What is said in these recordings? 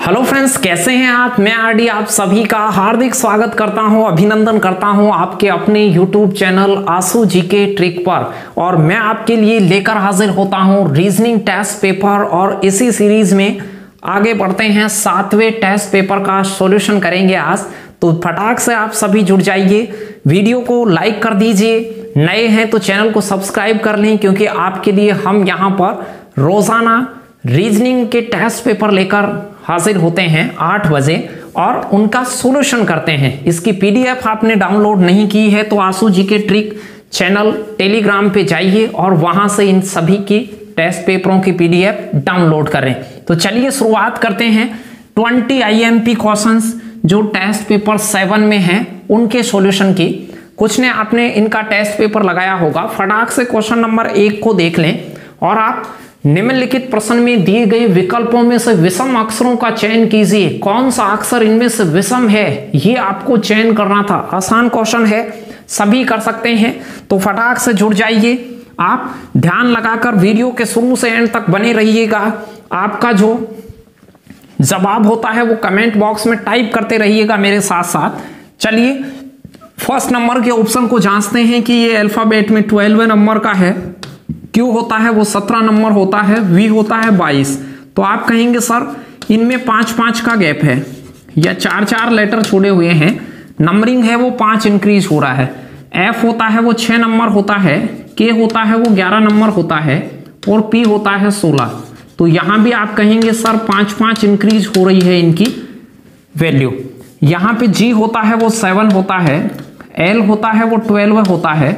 Hello friends, कैसे हैं आप। मैं आरडी आप सभी का हार्दिक स्वागत करता हूं, अभिनंदन करता हूं आपके अपने यूट्यूब चैनल आसू जीके ट्रिक पर। और मैं आपके लिए लेकर हाजिर होता हूं रीजनिंग टेस्ट पेपर। और इसी सीरीज में आगे बढ़ते हैं, 7वें टेस्ट पेपर का सॉल्यूशन करेंगे आज। तो फटाक से आप सभी जुड़ जाइए, वीडियो को लाइक कर दीजिए, नए हैं तो चैनल को सब्सक्राइब कर लें, क्योंकि आपके लिए हम यहाँ पर रोजाना रीजनिंग के टेस्ट पेपर लेकर हाजिर होते हैं 8 बजे और उनका सॉल्यूशन करते हैं। इसकी पीडीएफ आपने डाउनलोड नहीं की है तो आसू जीके ट्रिक चैनल टेलीग्राम पे जाइए और वहां से इन सभी की टेस्ट पेपरों की पीडीएफ डाउनलोड करें। तो चलिए शुरुआत करते हैं 20 आईएमपी क्वेश्चंस जो टेस्ट पेपर 7 में हैं उनके सॉल्यूशन की। कुछ ने आपने इनका टेस्ट पेपर लगाया होगा। फटाक से क्वेश्चन नंबर 1 को देख लें और आप निम्नलिखित प्रश्न में दिए गए विकल्पों में से विषम अक्षरों का चयन कीजिए। कौन सा अक्षर इनमें से विषम है, ये आपको चयन करना था। आसान क्वेश्चन है, सभी कर सकते हैं। तो फटाक से जुड़ जाइए, आप ध्यान लगाकर वीडियो के शुरू से एंड तक बने रहिएगा। आपका जो जवाब होता है वो कमेंट बॉक्स में टाइप करते रहिएगा मेरे साथ साथ। चलिए फर्स्ट नंबर के ऑप्शन को जांचते हैं कि ये अल्फाबेट में 12वें नंबर का है। क्यू होता है वो 17 नंबर होता है, वी होता है 22। तो आप कहेंगे सर इनमें 5-5 का गैप है या 4-4 लेटर छोड़े हुए हैं, नंबरिंग है वो 5 इंक्रीज हो रहा है। एफ होता है वो 6 नंबर होता है, के होता है वो 11 नंबर होता है और पी होता है 16। तो यहां भी आप कहेंगे सर 5-5 इंक्रीज हो रही है इनकी वैल्यू। यहां पे जी होता है वो 7 होता है, एल होता है वो 12 होता है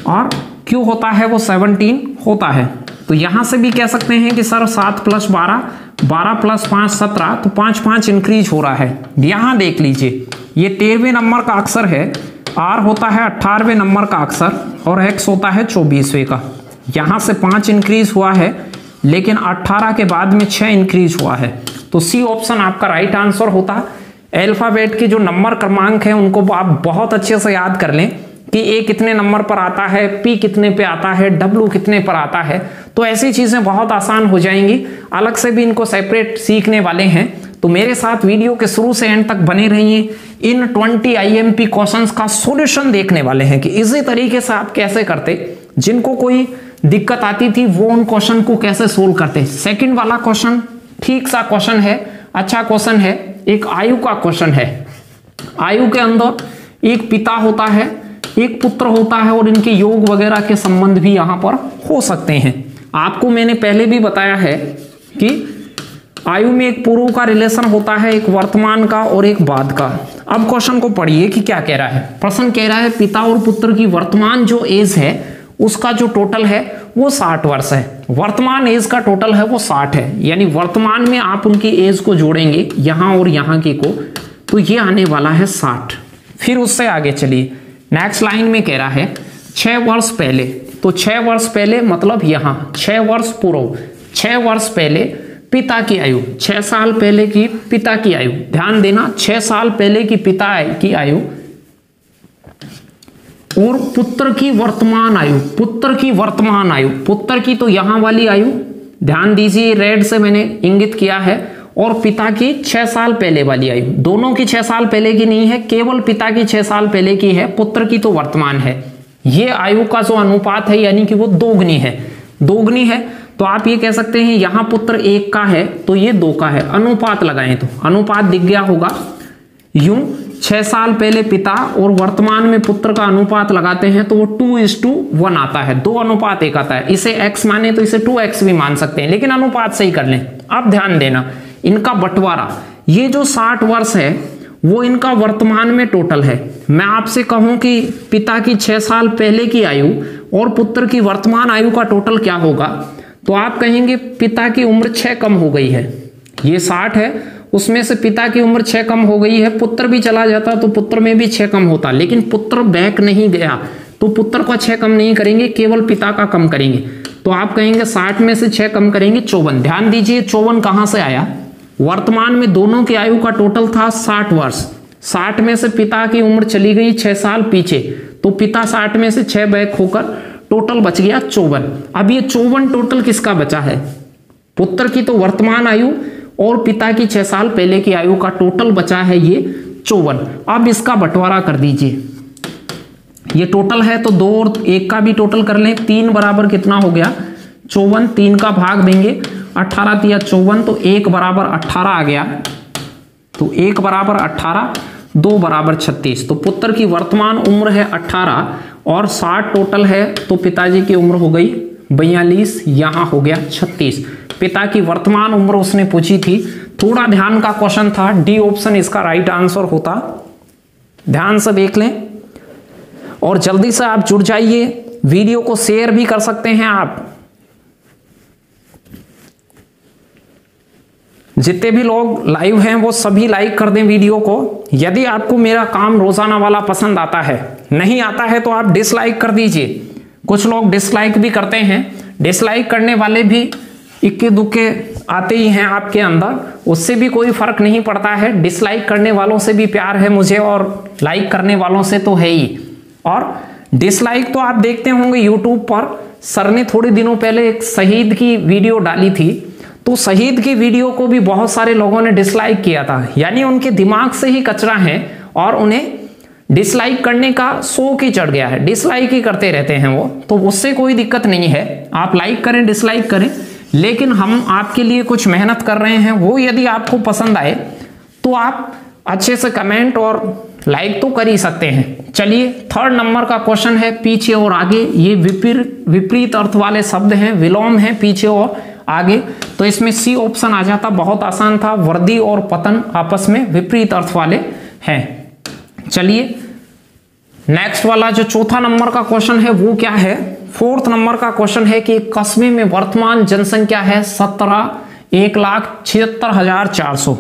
और क्यू होता है वो 17 होता है। तो यहां से भी कह सकते हैं कि सर 7 + 12, 12 + 5 17, तो 5-5 इंक्रीज हो रहा है। यहां देख लीजिए ये 13वें नंबर का अक्षर है, आर होता है 18वें नंबर का अक्षर और एक्स होता है 24वें का। यहां से 5 इंक्रीज हुआ है, लेकिन 18 के बाद में 6 इंक्रीज हुआ है। तो सी ऑप्शन आपका राइट आंसर होता। अल्फाबेट के जो नंबर क्रमांक है उनको आप बहुत अच्छे से याद कर लें कि ए कितने नंबर पर आता है, पी कितने पे आता है, डब्ल्यू कितने पर आता है। तो ऐसी चीजें बहुत आसान हो जाएंगी। अलग से भी इनको सेपरेट सीखने वाले हैं, तो मेरे साथ वीडियो के शुरू से एंड तक बने रहिए। इन 20 आईएमपी क्वेश्चंस का सॉल्यूशन देखने वाले हैं कि इसी तरीके से आप कैसे करते, जिनको कोई दिक्कत आती थी वो उन क्वेश्चन को कैसे सोल्व करते। सेकंड वाला क्वेश्चन ठीक सा क्वेश्चन है, अच्छा क्वेश्चन है। एक आयु का क्वेश्चन है। आयु के अंदर एक पिता होता है, एक पुत्र होता है और इनके योग वगैरह के संबंध भी यहां पर हो सकते हैं। आपको मैंने पहले भी बताया है कि आयु में एक पूर्व का रिलेशन होता है, एक वर्तमान का और एक बाद का। अब क्वेश्चन को पढ़िए कि क्या कह रहा है। प्रश्न कह रहा है पिता और पुत्र की वर्तमान जो एज है उसका जो टोटल है वो 60 वर्ष है। वर्तमान एज का टोटल है वो 60 है, यानी वर्तमान में आप उनकी एज को जोड़ेंगे यहां और यहां की को, तो ये आने वाला है 60। फिर उससे आगे चलिए, नेक्स्ट लाइन में कह रहा है 6 वर्ष पहले। तो 6 वर्ष पहले मतलब यहां 6 वर्ष पूर्व, 6 वर्ष पहले पिता की आयु, 6 साल पहले की पिता की आयु। ध्यान देना, 6 साल पहले की पिता की आयु और पुत्र की वर्तमान आयु। पुत्र की वर्तमान आयु, पुत्र की तो यहां वाली आयु ध्यान दीजिए, रेड से मैंने इंगित किया है, और पिता की 6 साल पहले वाली आयु। दोनों की 6 साल पहले की नहीं है, केवल पिता की 6 साल पहले की है, पुत्र की तो वर्तमान है। ये आयु का जो अनुपात है यानी कि वो दोगुनी है, दोगुनी है। तो आप ये कह सकते हैं यहां पुत्र 1 का है तो ये 2 का है। अनुपात लगाएं तो अनुपात दिख गया होगा। यूं 6 साल पहले पिता और वर्तमान में पुत्र का अनुपात लगाते हैं तो वो 2:1 आता है, 2:1 आता है। इसे x माने तो इसे 2x भी मान सकते हैं, लेकिन अनुपात सही कर लें। अब ध्यान देना, इनका बंटवारा, ये जो 60 वर्ष है वो इनका वर्तमान में टोटल है। मैं आपसे कहूं कि पिता की 6 साल पहले की आयु और पुत्र की वर्तमान आयु का टोटल क्या होगा, तो आप कहेंगे पिता की उम्र 6 कम हो गई है। ये 60 है, उसमें से पिता की उम्र 6 कम हो गई है। पुत्र भी चला जाता तो पुत्र में भी 6 कम होता, लेकिन पुत्र बैक नहीं गया तो पुत्र का 6 कम नहीं करेंगे, केवल पिता का कम करेंगे। तो आप कहेंगे 60 में से 6 कम करेंगे 54। ध्यान दीजिए 54 कहां से आया, वर्तमान में दोनों की आयु का टोटल था 60 वर्ष। 60 में से पिता की उम्र चली गई 6 साल पीछे, तो पिता 60 में से 6 बैक होकर टोटल बच गया 54। अब ये 54 टोटल किसका बचा है, पुत्र की तो वर्तमान आयु और पिता की 6 साल पहले की आयु का टोटल बचा है ये 54। अब इसका बंटवारा कर दीजिए, ये टोटल है तो 2 और 1 का भी टोटल कर लें। 3 बराबर कितना हो गया 54, 3 का भाग देंगे 18 तिया 54, तो 1 बराबर 18 आ गया, तो 1 बराबर 18, 2 बराबर 36। तो पुत्र की वर्तमान उम्र है 18 और 60 टोटल है, तो पिताजी की उम्र हो गई 42, यहां हो गया 36। पिता की वर्तमान उम्र उसने पूछी थी, थोड़ा ध्यान का क्वेश्चन था, डी ऑप्शन इसका राइट आंसर होता। ध्यान से देख लें और जल्दी से आप जुड़ जाइए, वीडियो को शेयर भी कर सकते हैं आप। जितने भी लोग लाइव हैं वो सभी लाइक कर दें वीडियो को। यदि आपको मेरा काम रोजाना वाला पसंद आता है, नहीं आता है तो आप डिसलाइक कर दीजिए। कुछ लोग डिसलाइक भी करते हैं, डिसलाइक करने वाले भी इक्के दुक्के आते ही हैं आपके अंदर, उससे भी कोई फर्क नहीं पड़ता है। डिसलाइक करने वालों से भी प्यार है मुझे और लाइक करने वालों से तो है ही। और डिसलाइक तो आप देखते होंगे यूट्यूब पर, सर ने थोड़े दिनों पहले एक शहीद की वीडियो डाली थी, तो शहीद की वीडियो को भी बहुत सारे लोगों ने डिसलाइक किया था, यानी उनके दिमाग से ही कचरा है और उन्हें डिसलाइक करने का शौक ही चढ़ गया है, डिसलाइक ही करते रहते हैं वो। तो उससे कोई दिक्कत नहीं है, आप लाइक करें डिसलाइक करें, लेकिन हम आपके लिए कुछ मेहनत कर रहे हैं, वो यदि आपको पसंद आए तो आप अच्छे से कमेंट और लाइक तो कर ही सकते हैं। चलिए 3rd नंबर का क्वेश्चन है, पीछे और आगे। ये विपरीत अर्थ वाले शब्द हैं, विलोम है पीछे और आगे, तो इसमें सी ऑप्शन आ जाता, बहुत आसान था। वर्दी और पतन आपस में विपरीत अर्थ वाले हैं। चलिए नेक्स्ट वाला जो 4था नंबर का क्वेश्चन है वो क्या है, 4th नंबर का क्वेश्चन है कि कस्बे में वर्तमान जनसंख्या है 1,76,400।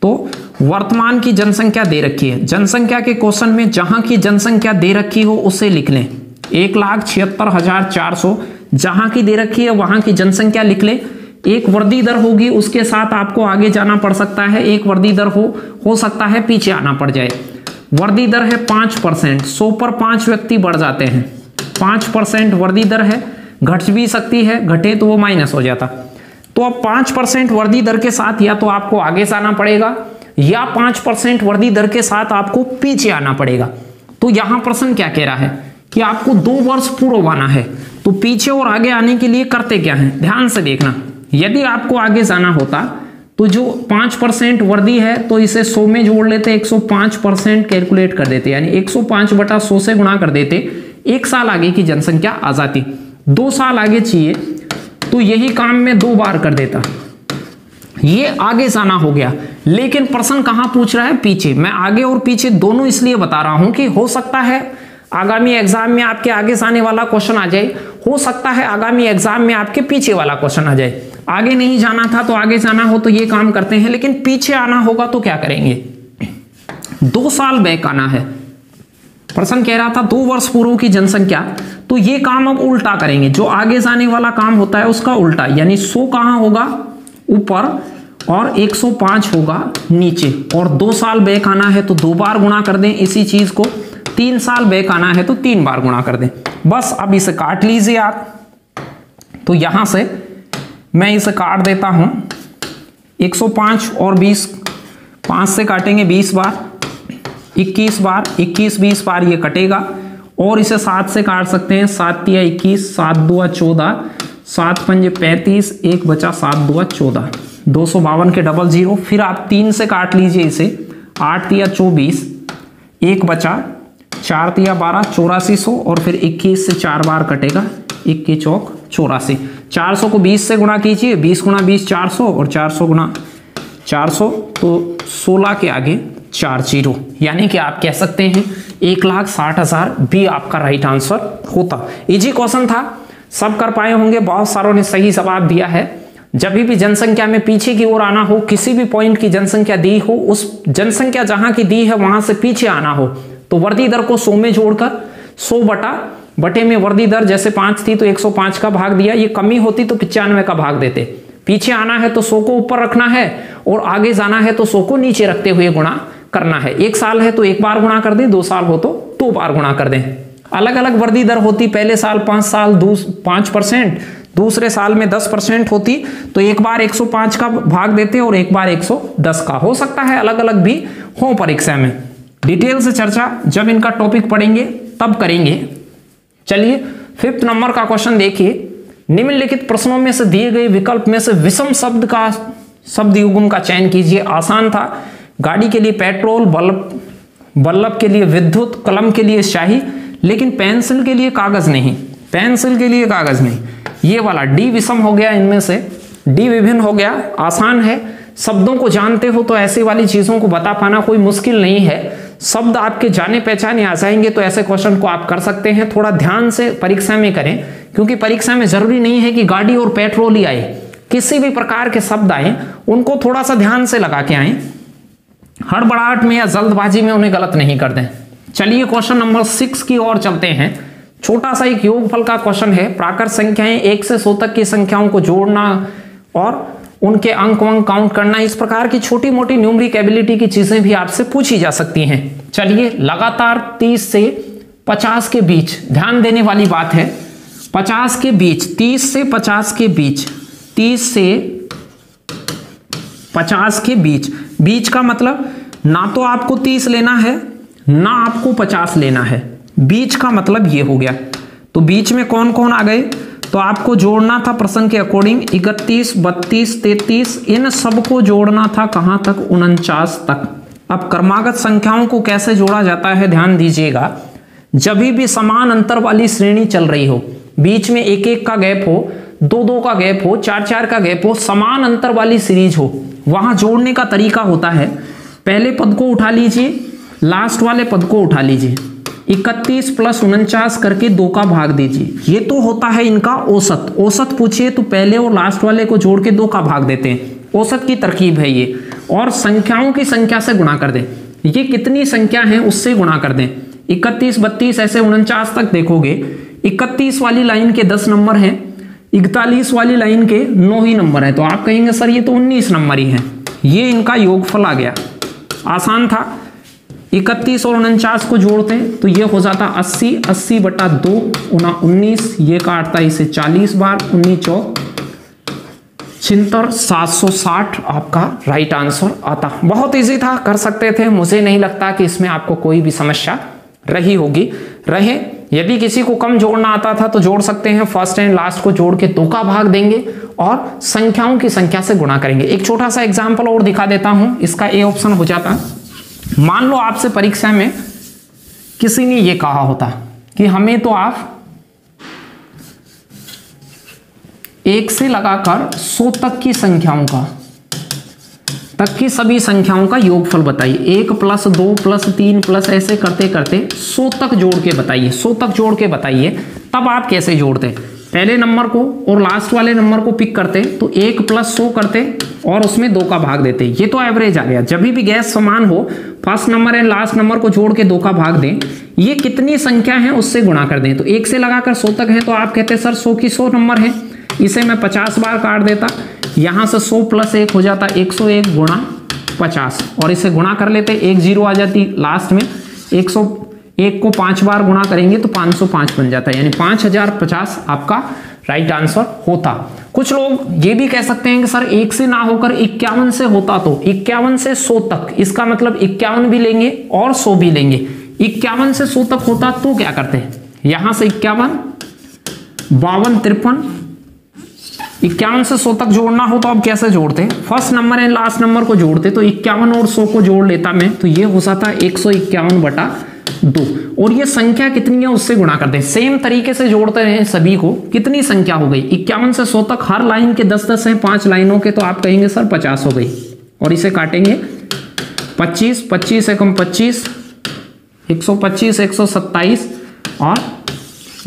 तो वर्तमान की जनसंख्या दे रखी है, जनसंख्या के क्वेश्चन में जहां की जनसंख्या दे रखी हो उसे लिख लें। 1,76,400 जहां की दे रखी है वहां की जनसंख्या लिख ले। एक वर्दी दर होगी, उसके साथ आपको आगे जाना पड़ सकता है। एक वर्दी दर हो सकता है पीछे आना पड़ जाए। वर्दी दर है 5%, 100 पर 5 व्यक्ति बढ़ जाते हैं, 5% वर्दी दर है, घट भी सकती है, घटे तो वो माइनस हो जाता। तो अब 5% वर्दी दर के साथ या तो आपको आगे जाना पड़ेगा या 5% वर्दी दर के साथ आपको पीछे आना पड़ेगा। तो यहां प्रश्न क्या कह रहा है कि आपको 2 वर्ष पूर्व आना है, तो पीछे और आगे आने के लिए करते क्या है, ध्यान से देखना। यदि आपको आगे जाना होता तो जो 5% वर्दी है तो इसे 100 में जोड़ लेते, 105% कैलकुलेट कर देते, यानी 105/100 से गुणा कर देते, 1 साल आगे की जनसंख्या आ जाती। 2 साल आगे चाहिए तो यही काम में 2 बार कर देता, ये आगे जाना हो गया। लेकिन प्रश्न कहां पूछ रहा है, पीछे। मैं आगे और पीछे दोनों इसलिए बता रहा हूं कि हो सकता है आगामी एग्जाम में आपके आगे जाने वाला क्वेश्चन आ जाए, हो सकता है आगामी एग्जाम में आपके पीछे वाला क्वेश्चन आ जाए। आगे नहीं जाना था तो आगे जाना हो तो ये काम करते हैं, लेकिन पीछे आना होगा तो क्या करेंगे, 2 साल बैक आना है। प्रश्न कह रहा था 2 वर्ष पूर्व की जनसंख्या, तो ये काम अब उल्टा करेंगे, जो आगे जाने वाला काम होता है उसका उल्टा, यानी 100 कहां होगा ऊपर और 105 होगा नीचे, और 2 साल बैक आना है तो 2 बार गुणा कर दें इसी चीज को, 3 साल बैक आना है तो 3 बार गुणा कर दें। बस अब इसे काट लीजिए आप। तो यहां से मैं इसे काट देता हूं, 105 और 20, 5 से काटेंगे 20 बार, 21 बार, 21-20 बार ये कटेगा, और इसे 7 से काट सकते हैं, 7 तिया 21, 7 दुआ 14, 7 पंजे 35, 1 बचा 7 दुआ 14, 252 के डबल 0। फिर आप 3 से काट लीजिए इसे, 8 तिया 24, 1 बचा, 4 तिया 12, 8400, और फिर 21 से 4 बार कटेगा, 21 चौक 84। 400 को 20 से गुणा कीजिए, 20 गुणा 20 400, और 400 गुणा 400 तो 16 के आगे 4 0, यानी कि आप कह सकते हैं 1,60,000 भी आपका राइट आंसर होता। इजी क्वेश्चन था, सब कर पाए होंगे, बहुत सारों ने सही जवाब दिया है। जब भी जनसंख्या में पीछे की ओर आना हो, किसी भी पॉइंट की जनसंख्या दी हो, उस जनसंख्या जहां की दी है वहां से पीछे आना हो, तो वर्दी दर को 100 में जोड़कर 100 बटे में वर्दी दर जैसे 5 थी तो 105 का भाग दिया, ये कमी होती तो 95 का भाग देते। पीछे आना है तो 100 को ऊपर रखना है और आगे जाना है तो 100 को नीचे रखते हुए गुणा करना है। 1 साल है तो 1 बार गुणा कर दें, 2 साल हो तो 2 बार गुणा कर दें। अलग अलग वर्दी दर होती, पहले साल 5 साल 5%, दूसरे साल में 10% होती तो एक बार 105 का भाग देते और एक बार 110 का। हो सकता है अलग अलग भी हो परीक्षा में। डिटेल से चर्चा जब इनका टॉपिक पढ़ेंगे तब करेंगे। चलिए 5th नंबर का क्वेश्चन देखिए। निम्नलिखित प्रश्नों में से दिए गए विकल्प में से विषम शब्द का शब्द युग्म का चयन कीजिए। आसान था। गाड़ी के लिए पेट्रोल, बल्ब के लिए विद्युत, कलम के लिए स्याही, लेकिन पेंसिल के लिए कागज नहीं। पेंसिल के लिए कागज नहीं। ये वाला डी विषम हो गया, इनमें से डी विभिन्न हो गया। आसान है, शब्दों को जानते हो तो ऐसी वाली चीजों को बता पाना कोई मुश्किल नहीं है। शब्द आपके जाने पहचाने आ जाएंगे तो ऐसे क्वेश्चन को आप कर सकते हैं। थोड़ा ध्यान से परीक्षा में करें, क्योंकि परीक्षा में जरूरी नहीं है कि गाड़ी और पेट्रोल ही आए, किसी भी प्रकार के शब्द आए उनको थोड़ा सा ध्यान से लगा के आए। हड़बड़ाहट में या जल्दबाजी में उन्हें गलत नहीं कर दें। चलिए क्वेश्चन नंबर 6 की ओर चलते हैं। छोटा सा एक योगफल का क्वेश्चन है। प्राकृत संख्याएं 1 से 100 तक की संख्याओं को जोड़ना और उनके अंक वंक काउंट करना, इस प्रकार की छोटी मोटी न्यूमेरिक एबिलिटी की चीजें भी आपसे पूछी जा सकती हैं। चलिए लगातार 30 से 50 के बीच ध्यान देने वाली बात है। 50 के बीच, 30 से 50 के बीच, 30 से 50 के बीच, बीच का मतलब ना तो आपको 30 लेना है ना आपको 50 लेना है। बीच का मतलब ये हो गया। तो बीच में कौन कौन आ गए, तो आपको जोड़ना था प्रश्न के अकॉर्डिंग 31, 32, 33, इन सबको जोड़ना था कहां तक, 49 तक। अब क्रमागत संख्याओं को कैसे जोड़ा जाता है ध्यान दीजिएगा। जब भी समान अंतर वाली श्रेणी चल रही हो, बीच में 1-1 का गैप हो, 2-2 का गैप हो, 4-4 का गैप हो, समान अंतर वाली सीरीज हो, वहां जोड़ने का तरीका होता है पहले पद को उठा लीजिए, लास्ट वाले पद को उठा लीजिए, 31 + 49 करके 2 का भाग दीजिए। ये तो होता है इनका औसत। औसत पूछिए तो पहले और लास्ट वाले को जोड़ के 2 का भाग देते हैं। औसत की तरकीब है ये। और संख्याओं की संख्या से गुणा कर दें। ये कितनी संख्या है उससे गुणा कर दें। 31, 32 ऐसे 49 तक देखोगे। 31 वाली लाइन के 10 नंबर हैं, 41 वाली लाइन के 9 ही नंबर है, तो आप कहेंगे सर ये तो 19 नंबर ही है। ये इनका योगफल आ गया। आसान था। 31 और 49 को जोड़ते हैं तो ये हो जाता 80, 80/2 19, ये काटता इसे 40 बार, 19 76, 760 आपका राइट आंसर आता। बहुत इजी था, कर सकते थे। मुझे नहीं लगता कि इसमें आपको कोई भी समस्या रही होगी। रहे यदि किसी को कम जोड़ना आता था तो जोड़ सकते हैं। फर्स्ट एंड लास्ट को जोड़ के 2 का भाग देंगे और संख्याओं की संख्या से गुणा करेंगे। एक छोटा सा एग्जाम्पल और दिखा देता हूं, इसका ए ऑप्शन हो जाता। मान लो आपसे परीक्षा में किसी ने ये कहा होता कि हमें तो आप 1 से लगाकर 100 तक की संख्याओं की सभी संख्याओं का योगफल बताइए। 1 + 2 + 3 + ऐसे करते करते 100 तक जोड़ के बताइए। 100 तक जोड़ के बताइए। तब आप कैसे जोड़ते, पहले नंबर को और लास्ट वाले नंबर को पिक करते तो 1 + 100 करते और उसमें 2 का भाग देते। ये तो एवरेज आ गया। जब भी गैस समान हो, first number and last number को जोड़ के 2 का भाग दें। ये कितनी संख्या है उससे गुणा कर दें। तो 1 से लगाकर 100 तक है तो आप कहते सर 100 की 100 नंबर है, इसे मैं 50 बार काट देता। यहां से 100 + 1 हो जाता 101 × 50 और इसे गुणा कर लेते, 1 0 आ जाती लास्ट में। 101 को 5 बार गुणा करेंगे तो 505 बन जाता है, यानी 5050 आपका राइट आंसर होता। कुछ लोग ये भी कह सकते हैं कि सर 1 से ना होकर 51 से होता, तो 51 से 100 तक, इसका मतलब 51 भी लेंगे और 100 भी लेंगे। 51 से 100 तक होता तो क्या करते हैं, यहां से 51, 52, 53, 51 से 100 तक जोड़ना हो तो अब कैसे जोड़ते हैं, first number and last number को जोड़ते। तो 51 और 100 को जोड़ लेता मैं, तो ये हो जाता 151/2 और ये संख्या कितनी है उससे गुणा करते हैं। सेम तरीके से जोड़ते रहे सभी को। कितनी संख्या हो गई, 51 से 100 तक, हर लाइन के 10-10 हैं, 5 लाइनों के, तो आप कहेंगे सर 50 हो गई। और इसे काटेंगे 25, 25 एकम 25, 125, 127 और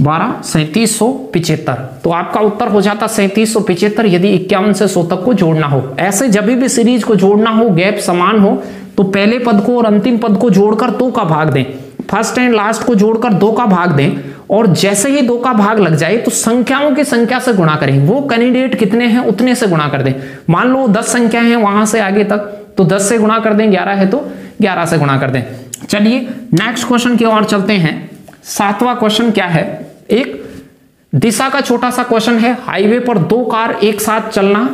12, 3775। तो आपका उत्तर हो जाता 3775 यदि 51 से 100 तक को जोड़ना हो। ऐसे जब भी सीरीज को जोड़ना हो, गैप समान हो, तो पहले पद को और अंतिम पद को जोड़कर 2 का भाग दें, फर्स्ट एंड लास्ट को जोड़कर 2 का भाग दें और जैसे ही 2 का भाग लग जाए तो संख्याओं की संख्या से गुणा करें। वो कैंडिडेट कितने हैं उतने से गुणा कर दें। मान लो 10 संख्या है वहां से आगे तक, तो 10 से गुणा कर दें, 11 है तो 11 से गुणा कर दें। चलिए नेक्स्ट क्वेश्चन की ओर चलते हैं। 7वां क्वेश्चन क्या है, एक दिशा का छोटा सा क्वेश्चन है। हाईवे पर दो कार एक साथ चलना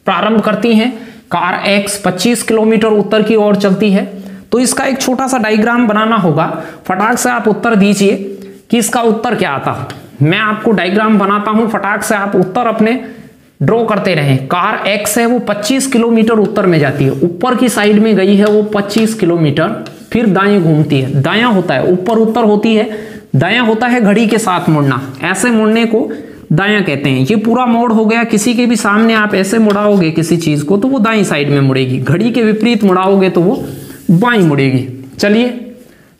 प्रारंभ करती हैं। कार X 25 किलोमीटर उत्तर की ओर चलती है। तो इसका एक छोटा सा डायग्राम बनाना होगा। फटाक से आप उत्तर दीजिए कि इसका उत्तर क्या आता। मैं आपको डायग्राम बनाता हूं, फटाक से आप उत्तर अपने ड्रॉ करते रहें। कार X है वो 25 किलोमीटर उत्तर में जाती है, ऊपर की साइड में गई है वो 25 किलोमीटर, फिर दाएं घूमती है। दायां होता है ऊपर उत्तर होती है, दायां होता है घड़ी के साथ मुड़ना। ऐसे मुड़ने को दायां कहते हैं। ये पूरा मोड़ हो गया। किसी के भी सामने आप ऐसे मुड़ाओगे किसी चीज को तो वो दाईं साइड में मुड़ेगी, घड़ी के विपरीत मुड़ाओगे तो वो बाईं मुड़ेगी। चलिए,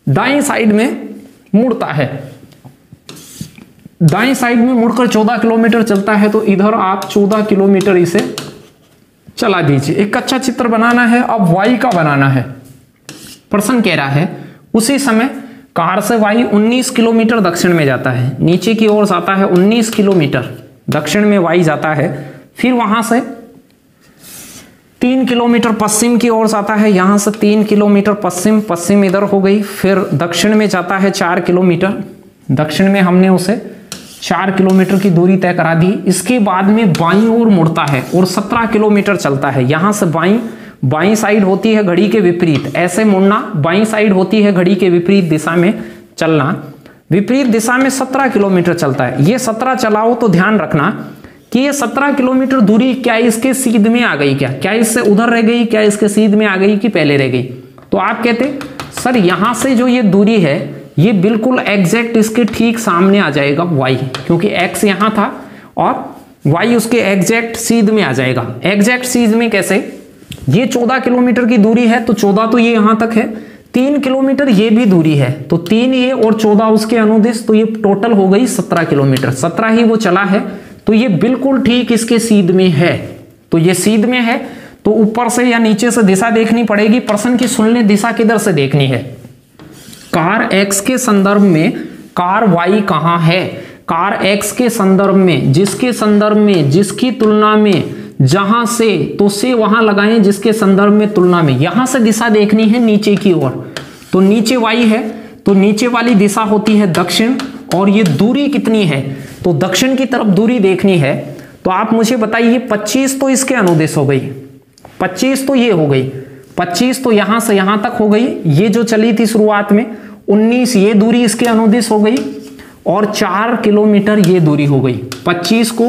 दाईं साइड में मुड़ता है, दाईं साइड में मुड़कर 14 किलोमीटर चलता है। तो इधर आप 14 किलोमीटर इसे चला दीजिए। एक अच्छा चित्र बनाना है। अब वाई का बनाना है। प्रश्न कह रहा है उसी समय कार से वाई 19 किलोमीटर दक्षिण में जाता है, नीचे की ओर जाता है 19 किलोमीटर दक्षिण में वाई जाता है, फिर वहां से 3 किलोमीटर पश्चिम की ओर जाता है, यहां से 3 किलोमीटर पश्चिम, पश्चिम इधर हो गई, फिर दक्षिण में जाता है 4 किलोमीटर, दक्षिण में हमने उसे 4 किलोमीटर की दूरी तय करा दी। इसके बाद में बाईं ओर मुड़ता है और 17 किलोमीटर चलता है। यहां से बाईं साइड होती है घड़ी के विपरीत, ऐसे मुड़ना, बाईं साइड होती है घड़ी के विपरीत दिशा में चलना। विपरीत दिशा में 17 किलोमीटर चलता है। ये 17 चलाओ तो ध्यान रखना कि ये 17 किलोमीटर दूरी क्या इसके सीध में आ गई, क्या इससे उधर रह गई, क्या इसके सीध में आ गई कि पहले रह गई। तो आप कहते सर यहां से जो ये दूरी है ये बिल्कुल एग्जैक्ट इसके ठीक सामने आ जाएगा y, क्योंकि x यहां था और y उसके एग्जैक्ट सीध में आ जाएगा। एग्जैक्ट सीध में कैसे, ये 14 किलोमीटर की दूरी है तो 14 तो ये यहां तक है, 3 किलोमीटर ये भी दूरी है तो 3 ये और 14 उसके अनुदिश, तो ये टोटल हो गई 17 किलोमीटर। 17 ही वो चला है तो ये बिल्कुल ठीक इसके सीध में है। तो ये सीध में है तो ऊपर से या नीचे से दिशा देखनी पड़ेगी। प्रश्न की सुन लें, दिशा किधर से देखनी है। कार X के संदर्भ में कार Y कहां है। कार X के संदर्भ में, जिसके संदर्भ में, जिसकी तुलना में, जहां से, तो से वहां लगाएं, जिसके संदर्भ में, तुलना में। यहां से दिशा देखनी है नीचे की ओर, तो नीचे Y है तो नीचे वाली दिशा होती है दक्षिण, और ये दूरी कितनी है तो दक्षिण की तरफ दूरी देखनी है। तो आप मुझे बताइए 25 तो इसके अनुदिश हो गई, 25 तो ये हो गई, 25 तो यहां से यहां तक हो गई, ये जो चली थी शुरुआत में 19 ये दूरी इसके अनुदिश हो गई, और 4 किलोमीटर ये दूरी हो गई। 25 को,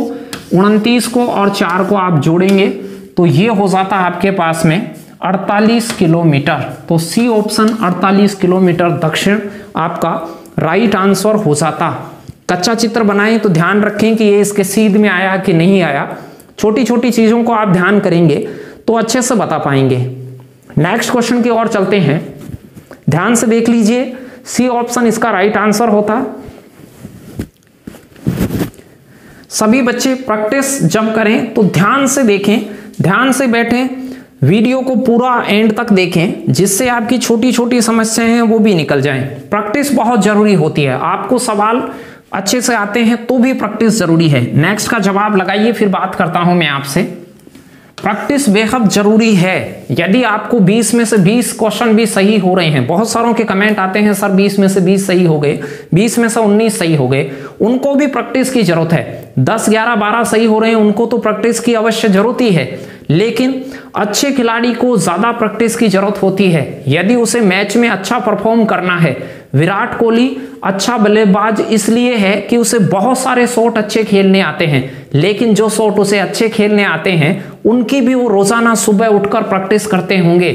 29 को और 4 को आप जोड़ेंगे तो ये हो जाता आपके पास में 48 किलोमीटर। तो सी ऑप्शन 48 किलोमीटर दक्षिण आपका राइट आंसर हो जाता। कच्चा चित्र बनाएं तो ध्यान रखें कि ये इसके सीध में आया कि नहीं आया। छोटी छोटी चीजों को आप ध्यान करेंगे तो अच्छे से बता पाएंगे। नेक्स्ट क्वेश्चन की ओर चलते हैं, ध्यान से देख लीजिए। सी ऑप्शन इसका राइट आंसर होता। सभी बच्चे प्रैक्टिस जब करें तो ध्यान से देखें, ध्यान से बैठें, वीडियो को पूरा एंड तक देखें, जिससे आपकी छोटी छोटी समस्याएं हैं वो भी निकल जाएं। प्रैक्टिस बहुत जरूरी होती है। आपको सवाल अच्छे से आते हैं तो भी प्रैक्टिस जरूरी है। नेक्स्ट का जवाब लगाइए, फिर बात करता हूं मैं आपसे। प्रैक्टिस बेहद जरूरी है। यदि आपको 20 में से 20 क्वेश्चन भी सही हो रहे हैं, बहुत सारों के कमेंट आते हैं सर 20 में से 20 सही हो गए, 20 में से 19 सही हो गए, उनको भी प्रैक्टिस की जरूरत है। 10, 11, 12 सही हो रहे हैं, उनको तो प्रैक्टिस की अवश्य जरूरत ही है, लेकिन अच्छे खिलाड़ी को ज्यादा प्रैक्टिस की जरूरत होती है। यदि उसे मैच में अच्छा परफॉर्म करना है, विराट कोहली अच्छा बल्लेबाज इसलिए है कि उसे बहुत सारे शॉट अच्छे खेलने आते हैं, लेकिन जो शॉट उसे अच्छे खेलने आते हैं उनकी भी वो रोजाना सुबह उठकर प्रैक्टिस करते होंगे।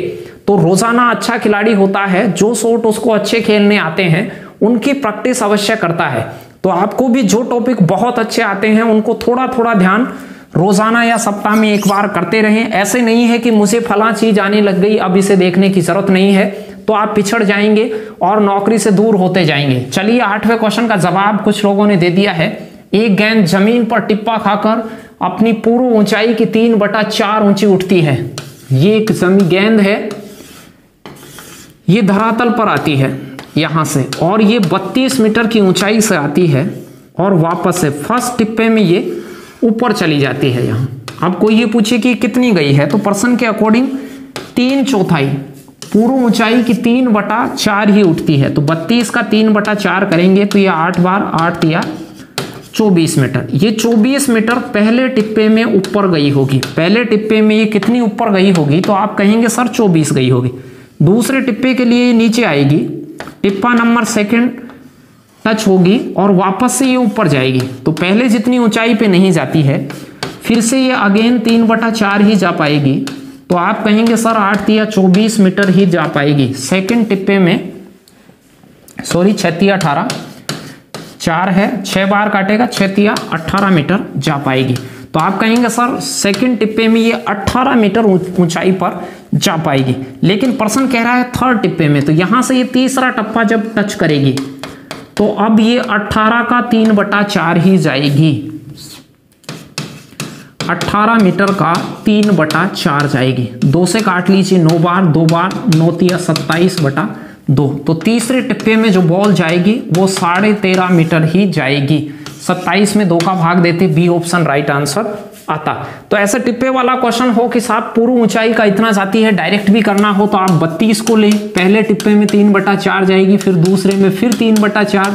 तो रोजाना अच्छा खिलाड़ी होता है, जो शॉट उसको अच्छे खेलने आते हैं उनकी प्रैक्टिस अवश्य करता है। तो आपको भी जो टॉपिक बहुत अच्छे आते हैं उनको थोड़ा थोड़ा ध्यान रोजाना या सप्ताह में एक बार करते रहें। ऐसे नहीं है कि मुझे फला चीज आने लग गई अब इसे देखने की जरूरत नहीं है, तो आप पिछड़ जाएंगे और नौकरी से दूर होते जाएंगे। चलिए 8वें क्वेश्चन का जवाब कुछ लोगों ने दे दिया है। एक गेंद जमीन पर टिप्पा खाकर अपनी पूर्व ऊंचाई की 3/4 ऊंची उठती है। ये एक गेंद है, ये धरातल पर आती है यहां से, और ये 32 मीटर की ऊंचाई से आती है और वापस से फर्स्ट टिप्पे में ये ऊपर चली जाती है। यहां अब कोई ये पूछे कि कितनी गई है, तो प्रश्न के अकॉर्डिंग 3/4 पूर्व ऊंचाई की 3/4 ही उठती है। तो 32 का 3/4 करेंगे तो ये 8 बार 8 या 24 मीटर। ये 24 मीटर पहले टिप्पे में ऊपर गई होगी, पहले टिप्पे में ये कितनी ऊपर गई होगी, तो आप कहेंगे सर 24 गई होगी। दूसरे टिप्पे के लिए ये नीचे आएगी, टिप्पा नंबर सेकंड टच होगी और वापस से ये ऊपर जाएगी, तो पहले जितनी ऊंचाई पे नहीं जाती है, फिर से ये अगेन 3/4 ही जा पाएगी, तो आप कहेंगे सर 8 या 24 मीटर ही जा पाएगी सेकंड टिप्पे में। सॉरी 6 18 4 है, 6 बार काटेगा, 6 18 मीटर जा पाएगी। तो आप कहेंगे सर सेकंड टिप्पे में ये 18 मीटर ऊंचाई पर जा पाएगी। लेकिन प्रश्न कह रहा है थर्ड टिप्पे में, तो यहां से ये तीसरा टप्पा जब टच करेगी तो अब ये 18 का 3/4 ही जाएगी, 18 मीटर का 3/4 जाएगी। 2 से काट लीजिए, 9 बार, 2 बार, 9 × 27/2। तो तीसरे टिप्पे में जो बॉल जाएगी वो 13.5 मीटर ही जाएगी। 27 में 2 का भाग देते, बी ऑप्शन राइट आंसर आता। तो ऐसे टिप्पे वाला क्वेश्चन हो कि साहब पूर्व ऊंचाई का इतना जाती है, डायरेक्ट भी करना हो तो आप 32 को लें, पहले टिप्पे में 3/4 जाएगी, फिर दूसरे में फिर 3/4,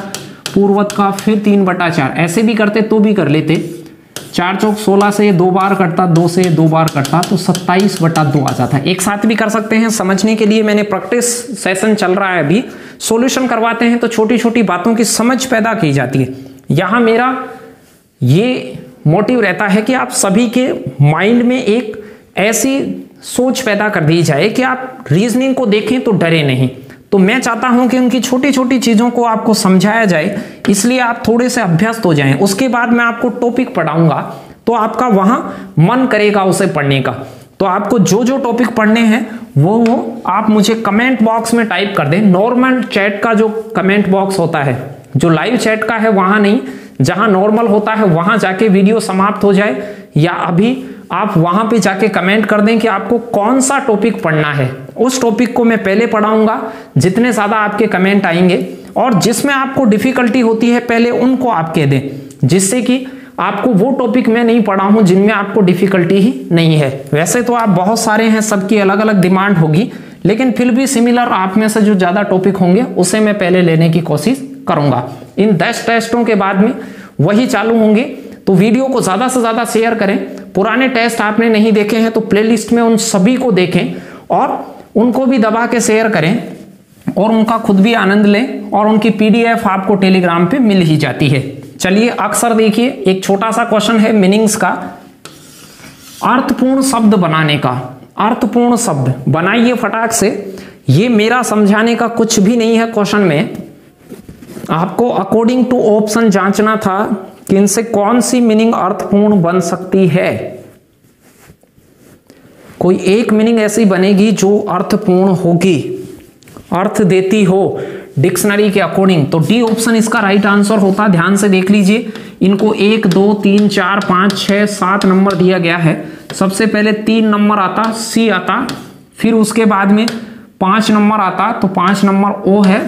पूर्वत का फिर 3/4, ऐसे भी करते तो भी कर लेते। 4 चौक 16 से 2 बार कटता, 2 से 2 बार कटता, तो 27/2 आ जाता है। एक साथ भी कर सकते हैं, समझने के लिए मैंने प्रैक्टिस सेशन चल रहा है अभी, सॉल्यूशन करवाते हैं तो छोटी छोटी बातों की समझ पैदा की जाती है। यहां मेरा ये मोटिव रहता है कि आप सभी के माइंड में एक ऐसी सोच पैदा कर दी जाए कि आप रीजनिंग को देखें तो डरे नहीं। तो मैं चाहता हूं कि उनकी छोटी छोटी चीजों को आपको समझाया जाए, इसलिए आप थोड़े से अभ्यस्त हो जाएं। उसके बाद मैं आपको टॉपिक पढ़ाऊंगा तो आपका वहां मन करेगा उसे पढ़ने का। तो आपको जो जो टॉपिक पढ़ने हैं वो आप मुझे कमेंट बॉक्स में टाइप कर दें। नॉर्मल चैट का जो कमेंट बॉक्स होता है, जो लाइव चैट का है वहां नहीं, जहां नॉर्मल होता है वहां जाके वीडियो समाप्त हो जाए या अभी आप वहां पे जाके कमेंट कर दें कि आपको कौन सा टॉपिक पढ़ना है। उस टॉपिक को मैं पहले पढ़ाऊंगा, जितने ज्यादा आपके कमेंट आएंगे, और जिसमें आपको डिफिकल्टी होती है पहले उनको आप कह दें, जिससे कि आपको वो टॉपिक मैं नहीं पढ़ा हूं जिनमें आपको डिफिकल्टी ही नहीं है। वैसे तो आप बहुत सारे हैं, सबकी अलग अलग डिमांड होगी, लेकिन फिर भी सिमिलर आप में से जो ज्यादा टॉपिक होंगे उसे मैं पहले लेने की कोशिश करूंगा। इन 10 टेस्टों के बाद में वही चालू होंगे, तो वीडियो को ज्यादा से ज्यादा शेयर करें। पुराने टेस्ट आपने नहीं देखे हैं तो प्लेलिस्ट में उन सभी को देखें और उनको भी दबा के शेयर करें और उनका खुद भी आनंद लें, और उनकी पीडीएफ आपको टेलीग्राम पे मिल ही जाती है। चलिए अक्सर देखिए, एक छोटा सा क्वेश्चन है मीनिंग्स का। अर्थपूर्ण शब्द बनाने का, अर्थपूर्ण शब्द बनाइए फटाक से। ये मेरा समझाने का कुछ भी नहीं है क्वेश्चन में, आपको अकॉर्डिंग टू ऑप्शन जांचना था कि इनसे कौन सी मीनिंग अर्थपूर्ण बन सकती है। कोई एक मीनिंग ऐसी बनेगी जो अर्थपूर्ण होगी, अर्थ देती हो डिक्शनरी के अकॉर्डिंग, तो डी ऑप्शन इसका राइट आंसर होता। ध्यान से देख लीजिए, इनको 1 2 3 4 5 6 7 नंबर दिया गया है। सबसे पहले 3 नंबर आता, सी आता, फिर उसके बाद में 5 नंबर आता, तो 5 नंबर ओ है,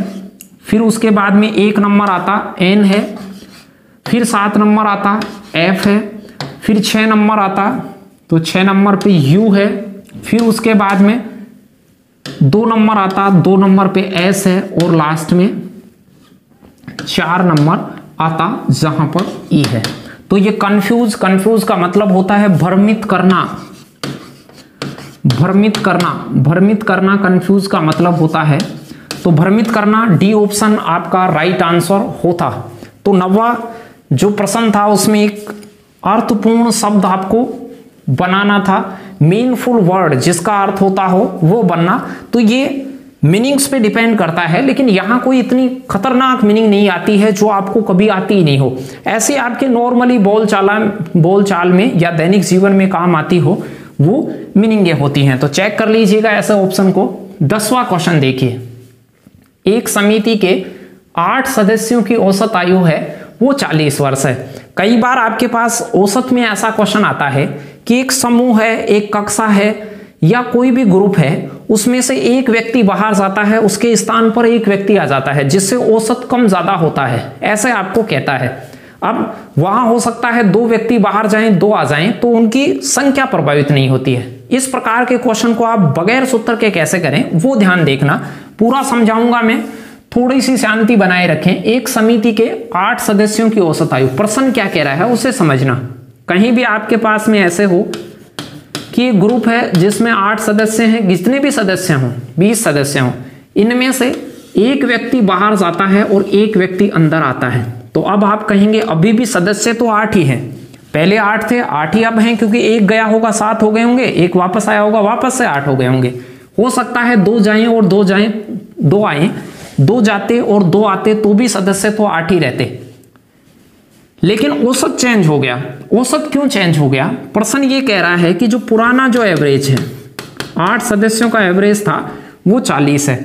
फिर उसके बाद में 1 नंबर आता, एन है, फिर 7 नंबर आता, एफ है, फिर 6 नंबर आता, तो 6 नंबर पे यू है, फिर उसके बाद में 2 नंबर आता, 2 नंबर पे एस है, और लास्ट में 4 नंबर आता जहां पर ई है। तो ये कंफ्यूज का मतलब होता है भ्रमित करना, भ्रमित करना, भ्रमित करना कंफ्यूज का मतलब होता है। तो भ्रमित करना, डी ऑप्शन आपका राइट आंसर होता। तो 9वां जो प्रश्न था उसमें एक अर्थपूर्ण शब्द आपको बनाना था, मीनफुल वर्ड जिसका अर्थ होता हो वो बनना। तो ये मीनिंग्स पे डिपेंड करता है, लेकिन यहां कोई इतनी खतरनाक मीनिंग नहीं आती है जो आपको कभी आती ही नहीं हो। ऐसे आपके नॉर्मली बोलचाल में या दैनिक जीवन में काम आती हो वो मीनिंगें होती हैं। तो चेक कर लीजिएगा ऐसे ऑप्शन को। 10वां क्वेश्चन देखिए, एक समिति के 8 सदस्यों की औसत आयु है वो 40 वर्ष है। कई बार आपके पास औसत में ऐसा क्वेश्चन आता है कि एक समूह है, एक कक्षा है या कोई भी ग्रुप है, उसमें से एक व्यक्ति बाहर जाता है, उसके स्थान पर एक व्यक्ति आ जाता है, जिससे औसत कम ज्यादा होता है, ऐसे आपको कहता है। अब वहां हो सकता है 2 व्यक्ति बाहर जाएं, 2 आ जाएं, तो उनकी संख्या प्रभावित नहीं होती है। इस प्रकार के क्वेश्चन को आप बगैर सूत्र के कैसे करें वो ध्यान देखना, पूरा समझाऊंगा मैं। थोड़ी सी शांति बनाए रखें। एक समिति के 8 सदस्यों की औसत आयु, प्रश्न क्या कह रहा है उसे समझना। कहीं भी आपके पास में ऐसे हो कि एक ग्रुप है जिसमें 8 सदस्य हैं, जितने भी सदस्य हों 20 सदस्य हों, इनमें से एक व्यक्ति बाहर जाता है और एक व्यक्ति अंदर आता है, तो अब आप कहेंगे अभी भी सदस्य तो 8 ही हैं, पहले 8 थे 8 ही अब हैं, क्योंकि एक गया होगा 7 हो गए होंगे, एक वापस आया होगा वापस से 8 हो गए होंगे। हो सकता है 2 जाएं और 2 जाएं, 2 आए, 2 जाते और 2 आते तो भी सदस्य तो 8 ही रहते, लेकिन औसत चेंज हो गया। औसत क्यों चेंज हो गया? प्रश्न ये कह रहा है कि जो पुराना जो एवरेज है 8 सदस्यों का एवरेज था वो 40 है,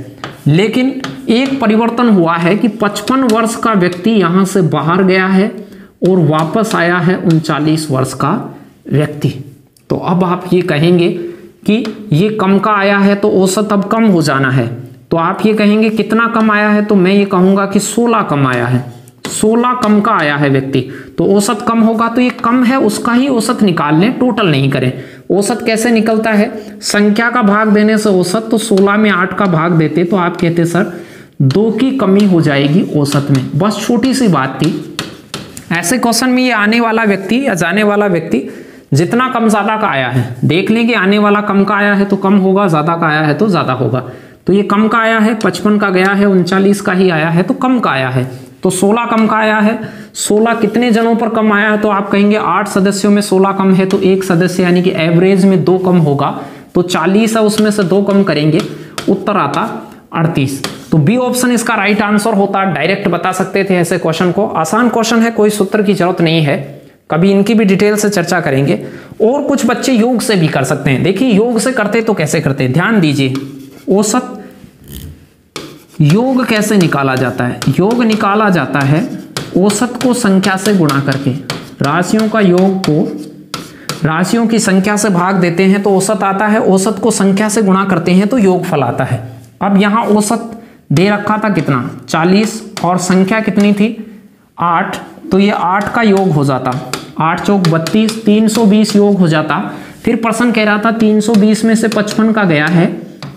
लेकिन एक परिवर्तन हुआ है कि 55 वर्ष का व्यक्ति यहां से बाहर गया है और वापस आया है 39 वर्ष का व्यक्ति। तो अब आप ये कहेंगे कि ये कम का आया है तो औसत अब कम हो जाना है, तो आप ये कहेंगे कितना कम आया है, तो मैं ये कहूंगा कि 16 कम आया है, 16 कम का आया है व्यक्ति, तो औसत कम होगा, तो ये कम है उसका ही औसत निकाल लें, टोटल नहीं करें। औसत कैसे निकलता है? संख्या का भाग देने से औसत, तो 16 में 8 का भाग देते तो आप कहते सर 2 की कमी हो जाएगी औसत में। बस छोटी सी बात थी। ऐसे क्वेश्चन में ये आने वाला व्यक्ति या जाने वाला व्यक्ति जितना कम ज्यादा का आया है, देख लें कि आने वाला कम का आया है तो कम होगा, ज्यादा का आया है तो ज्यादा होगा। तो ये कम का आया है, 55 का गया है, 39 का ही आया है, तो कम का आया है, तो 16 कम का आया है। 16 कितने जनों पर कम आया है? तो आप कहेंगे 8 सदस्यों में 16 कम है, तो एक सदस्य यानी कि एवरेज में 2 कम होगा, तो 40 है उसमें से 2 कम करेंगे, उत्तर आता 38। तो बी ऑप्शन इसका राइट आंसर होता। डायरेक्ट बता सकते थे ऐसे क्वेश्चन को। आसान क्वेश्चन है, कोई सूत्र की जरूरत नहीं है, कभी इनकी भी डिटेल से चर्चा करेंगे। और कुछ बच्चे योग से भी कर सकते हैं। देखिए योग से करते तो कैसे करते हैं, ध्यान दीजिए। औसत योग कैसे निकाला जाता है? योग निकाला जाता है औसत को संख्या से गुणा करके। राशियों का योग को राशियों की संख्या से भाग देते हैं तो औसत आता है, औसत को संख्या से गुणा करते हैं तो योगफल आता है। अब यहां औसत दे रखा था कितना, 40, और संख्या कितनी थी 8, तो ये 8 का योग हो जाता, 8 चौक 32, 320 योग हो जाता। फिर प्रश्न कह रहा था 320 में से 55 का गया है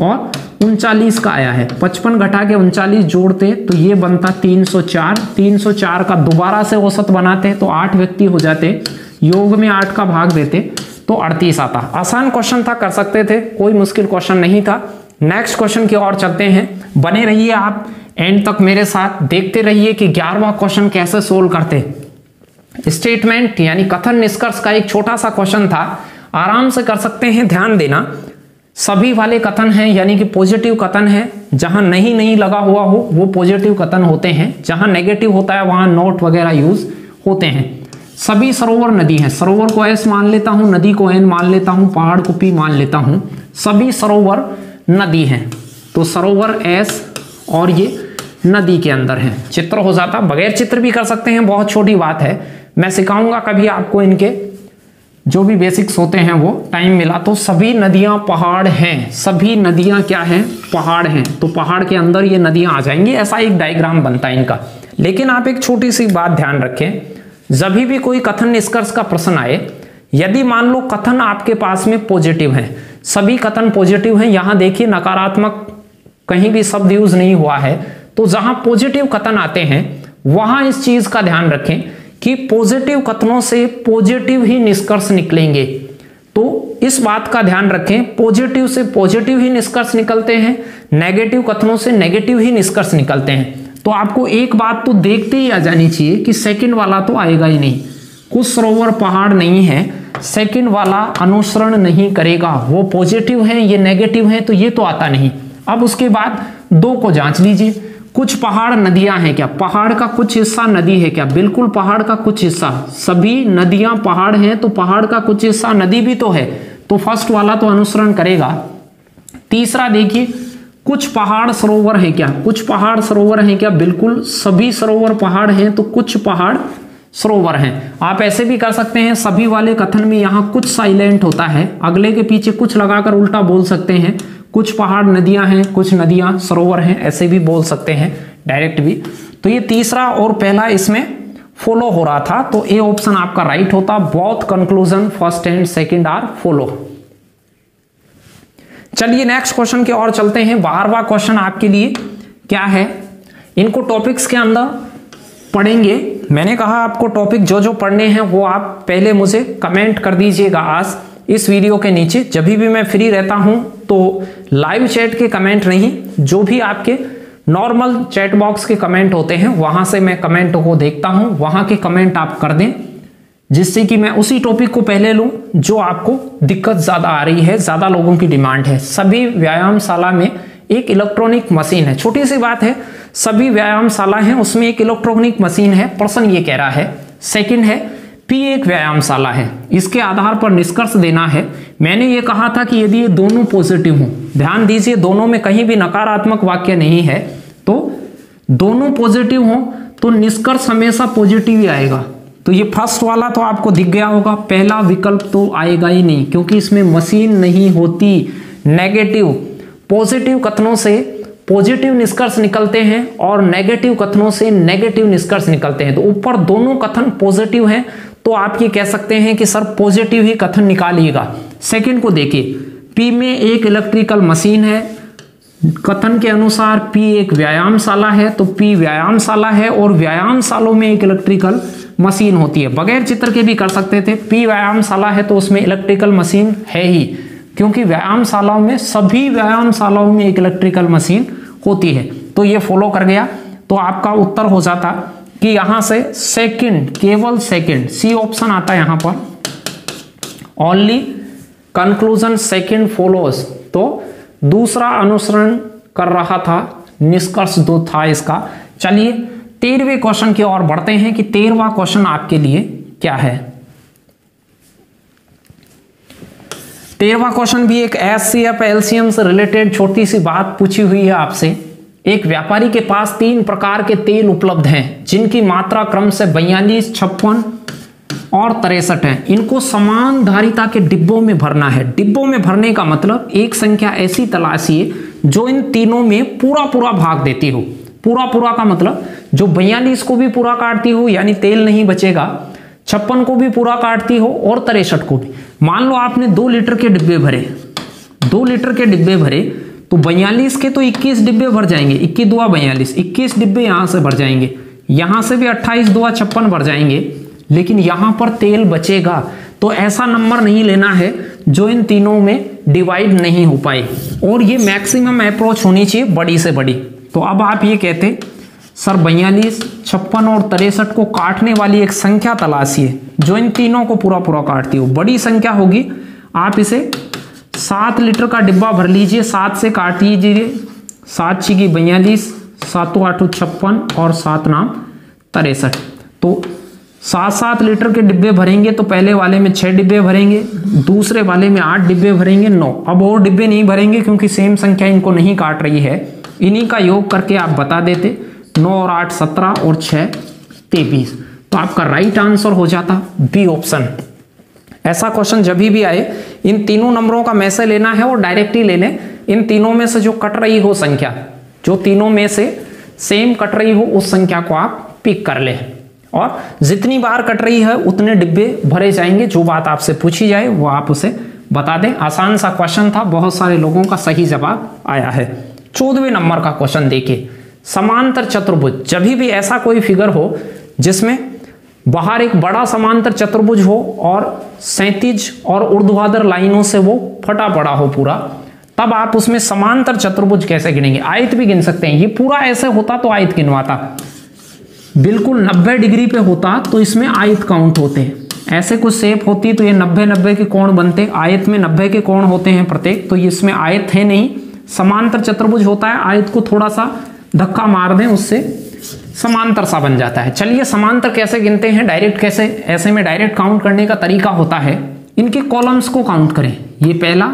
और 39 का आया है, 55 घटा के 39 जोड़ते तो ये बनता 304। 304 का दोबारा से औसत बनाते तो 8 व्यक्ति हो जाते, योग में 8 का भाग देते तो 38 आता। आसान क्वेश्चन था, कर सकते थे, कोई मुश्किल क्वेश्चन नहीं था। नेक्स्ट क्वेश्चन की ओर चलते हैं। बने रहिए आप एंड तक मेरे साथ, देखते रहिए कि 11वां क्वेश्चन कैसे सोल्व करते। स्टेटमेंट यानी कथन निष्कर्ष का एक छोटा सा क्वेश्चन था, आराम से कर सकते हैं। ध्यान देना, सभी वाले कथन हैं यानी कि पॉजिटिव कथन है, जहां नहीं लगा हुआ हो वो पॉजिटिव कथन होते हैं, जहां नेगेटिव होता है वहां नोट वगैरह यूज होते हैं। सभी सरोवर नदी हैं, सरोवर को एस मान लेता हूं, नदी को एन मान लेता हूं, पहाड़ को पी मान लेता हूं। सभी सरोवर नदी हैं, तो सरोवर एस और ये नदी के अंदर है। चित्र हो जाता, बगैर चित्र भी कर सकते हैं, बहुत छोटी बात है। मैं सिखाऊंगा कभी आपको, इनके जो भी बेसिक्स होते हैं वो टाइम मिला तो। सभी नदियां पहाड़ हैं, सभी नदियां क्या हैं, पहाड़ हैं, तो पहाड़ के अंदर ये नदियां आ जाएंगी, ऐसा एक डायग्राम बनता है इनका। लेकिन आप एक छोटी सी बात ध्यान रखें, जब भी कोई कथन निष्कर्ष का प्रश्न आए, यदि मान लो कथन आपके पास में पॉजिटिव है, सभी कथन पॉजिटिव हैं, यहां देखिए नकारात्मक कहीं भी शब्द यूज नहीं हुआ है, तो जहां पॉजिटिव कथन आते हैं वहां इस चीज का ध्यान रखें कि पॉजिटिव कथनों से पॉजिटिव ही निष्कर्ष निकलेंगे। तो इस बात का ध्यान रखें, पॉजिटिव से पॉजिटिव ही निष्कर्ष निकलते हैं, नेगेटिव कथनों से नेगेटिव ही निष्कर्ष निकलते हैं। तो आपको एक बात तो देखते ही आ जानी चाहिए कि सेकंड वाला तो आएगा ही नहीं। कुछ सरोवर पहाड़ नहीं है, सेकंड वाला अनुसरण नहीं करेगा, वो पॉजिटिव है ये नेगेटिव है, तो ये तो आता नहीं। अब उसके बाद 2 को जांच लीजिए, कुछ पहाड़ नदियां हैं क्या, पहाड़ का कुछ हिस्सा नदी है क्या, बिल्कुल पहाड़ का कुछ हिस्सा, सभी नदियां पहाड़ हैं तो पहाड़ का कुछ हिस्सा नदी भी तो है, तो फर्स्ट वाला तो अनुसरण करेगा। तीसरा देखिए, कुछ पहाड़ सरोवर है क्या, कुछ पहाड़ सरोवर है क्या, बिल्कुल सभी सरोवर पहाड़ हैं तो कुछ पहाड़ सरोवर हैं। आप ऐसे भी कर सकते हैं, सभी वाले कथन में यहां कुछ साइलेंट होता है, अगले के पीछे कुछ लगाकर उल्टा बोल सकते हैं, कुछ पहाड़ नदियां हैं, कुछ नदियां सरोवर हैं, ऐसे भी बोल सकते हैं डायरेक्ट भी। तो ये तीसरा और पहला इसमें फॉलो हो रहा था, तो ए ऑप्शन आपका राइट होता। Both conclusion first and second are follow. चलिए नेक्स्ट क्वेश्चन की ओर चलते हैं। 12वां क्वेश्चन आपके लिए क्या है, इनको टॉपिक्स के अंदर पढ़ेंगे। मैंने कहा आपको टॉपिक जो जो पढ़ने हैं वो आप पहले मुझे कमेंट कर दीजिएगा आज इस वीडियो के नीचे। जब भी मैं फ्री रहता हूं तो लाइव चैट के कमेंट नहीं, जो भी आपके नॉर्मल चैट बॉक्स के कमेंट होते हैं वहां से मैं कमेंट को देखता हूं, वहां के कमेंट आप कर दें, जिससे कि मैं उसी टॉपिक को पहले लूं जो आपको दिक्कत ज्यादा आ रही है, ज्यादा लोगों की डिमांड है। सभी व्यायामशाला में एक इलेक्ट्रॉनिक मशीन है, छोटी सी बात है, सभी व्यायामशाला हैं उसमें एक इलेक्ट्रॉनिक मशीन है, प्रश्न ये कह रहा है। सेकंड है पी एक व्यायामशाला है, इसके आधार पर निष्कर्ष देना है। मैंने ये कहा था कि यदि ये दोनों पॉजिटिव हों, ध्यान दीजिए दोनों में कहीं भी नकारात्मक वाक्य नहीं है, तो दोनों पॉजिटिव हों तो निष्कर्ष हमेशा पॉजिटिव ही आएगा। तो ये फर्स्ट वाला तो आपको दिख गया होगा, पहला विकल्प तो आएगा ही नहीं क्योंकि इसमें मशीन नहीं होती। नेगेटिव, पॉजिटिव कथनों से पॉजिटिव निष्कर्ष निकलते हैं और नेगेटिव कथनों से नेगेटिव निष्कर्ष निकलते हैं। तो ऊपर दोनों कथन पॉजिटिव हैं तो आप ये कह सकते हैं कि सर पॉजिटिव ही कथन निकालिएगा। सेकंड को देखिए, पी में एक इलेक्ट्रिकल मशीन है, कथन के अनुसार पी एक व्यायामशाला है, तो पी व्यायामशाला है और व्यायामशालों में एक इलेक्ट्रिकल मशीन होती है। बगैर चित्र के भी कर सकते थे, पी व्यायामशाला है तो उसमें इलेक्ट्रिकल मशीन है ही, क्योंकि व्यायामशालाओं में सभी व्यायामशालाओं में एक इलेक्ट्रिकल मशीन होती है। तो ये फॉलो कर गया तो आपका उत्तर हो जाता कि यहां से सेकंड, केवल सेकंड, सी ऑप्शन आता है यहां पर, ओनली कंक्लूजन सेकंड फॉलोज। तो दूसरा अनुसरण कर रहा था, निष्कर्ष दो था इसका। चलिए 13वें क्वेश्चन की ओर बढ़ते हैं कि 13वां क्वेश्चन आपके लिए क्या है। 13वां क्वेश्चन भी एक एचसीएफ एलसीएम से रिलेटेड छोटी सी बात पूछी हुई है आपसे। एक व्यापारी के पास 3 प्रकार के तेल उपलब्ध हैं जिनकी मात्रा क्रम से 42, 56 और 63 है। इनको समान धारिता के डिब्बों में भरना है। डिब्बों में भरने का मतलब एक संख्या ऐसी तलाशिए जो इन तीनों में पूरा पूरा भाग देती हो। पूरा पूरा का मतलब जो 42 को भी पूरा काटती हो यानी तेल नहीं बचेगा, 56 को भी पूरा काटती हो और 63 को भी। मान लो आपने 2 लीटर के डिब्बे भरे, 2 लीटर के डिब्बे भरे तो 42 के तो 21 डिब्बे भर जाएंगे, 21 दुआ 42, 21 डिब्बे यहां से भर जाएंगे, यहां से भी 28 दुआ 56 भर जाएंगे, लेकिन यहां पर तेल बचेगा। तो ऐसा नंबर नहीं लेना है जो इन तीनों में डिवाइड नहीं हो पाए, और ये मैक्सिमम अप्रोच होनी चाहिए बड़ी से बड़ी। तो अब आप ये कहते सर 42, 56 और 63 को काटने वाली एक संख्या तलाशिए जो इन तीनों को पूरा पूरा काटती हो। बड़ी संख्या होगी, आप इसे 7 लीटर का डिब्बा भर लीजिए, 7 से काट लीजिए, 7 6 की 42, 7 8 56 और 7 9 63। तो 7 लीटर के डिब्बे भरेंगे तो पहले वाले में 6 डिब्बे भरेंगे, दूसरे वाले में 8 डिब्बे भरेंगे, 9। अब और डिब्बे नहीं भरेंगे क्योंकि सेम संख्या इनको नहीं काट रही है। इन्हीं का योग करके आप बता देते, 9 और 8 17 और 6 23। तो आपका राइट आंसर हो जाता बी ऑप्शन। ऐसा क्वेश्चन जब भी आए इन तीनों नंबरों का में से लेना है और डायरेक्ट ही ले लें। इन तीनों में से जो कट रही हो संख्या, जो तीनों में से सेम कट रही हो उस संख्या को आप पिक कर लें, और जितनी बार कट रही है उतने डिब्बे भरे जाएंगे। जो बात आपसे पूछी जाए वो आप उसे बता दें। आसान सा क्वेश्चन था, बहुत सारे लोगों का सही जवाब आया है। 14वें नंबर का क्वेश्चन देखिए, समांतर चतुर्भुज। जब भी ऐसा कोई फिगर हो जिसमें बाहर एक बड़ा समांतर चतुर्भुज हो और क्षैतिज और ऊर्ध्वाधर लाइनों से वो फटा पड़ा हो पूरा, तब आप उसमें समांतर चतुर्भुज कैसे गिनेंगे। आयत भी गिन सकते हैं, ये पूरा ऐसे होता तो आयत गिनवाता, बिल्कुल 90 डिग्री पे होता तो इसमें आयत काउंट होते। ऐसे कुछ शेप होती तो ये 90-90 के कोण बनते। आयत में 90 के कोण होते हैं प्रत्येक, तो इसमें आयत है नहीं, समांतर चतुर्भुज होता है। आयत को थोड़ा सा धक्का मार दें, उससे समांतर सा बन जाता है। चलिए समांतर कैसे गिनते हैं, डायरेक्ट कैसे, ऐसे में डायरेक्ट काउंट करने का तरीका होता है, इनके कॉलम्स को काउंट करें। ये पहला,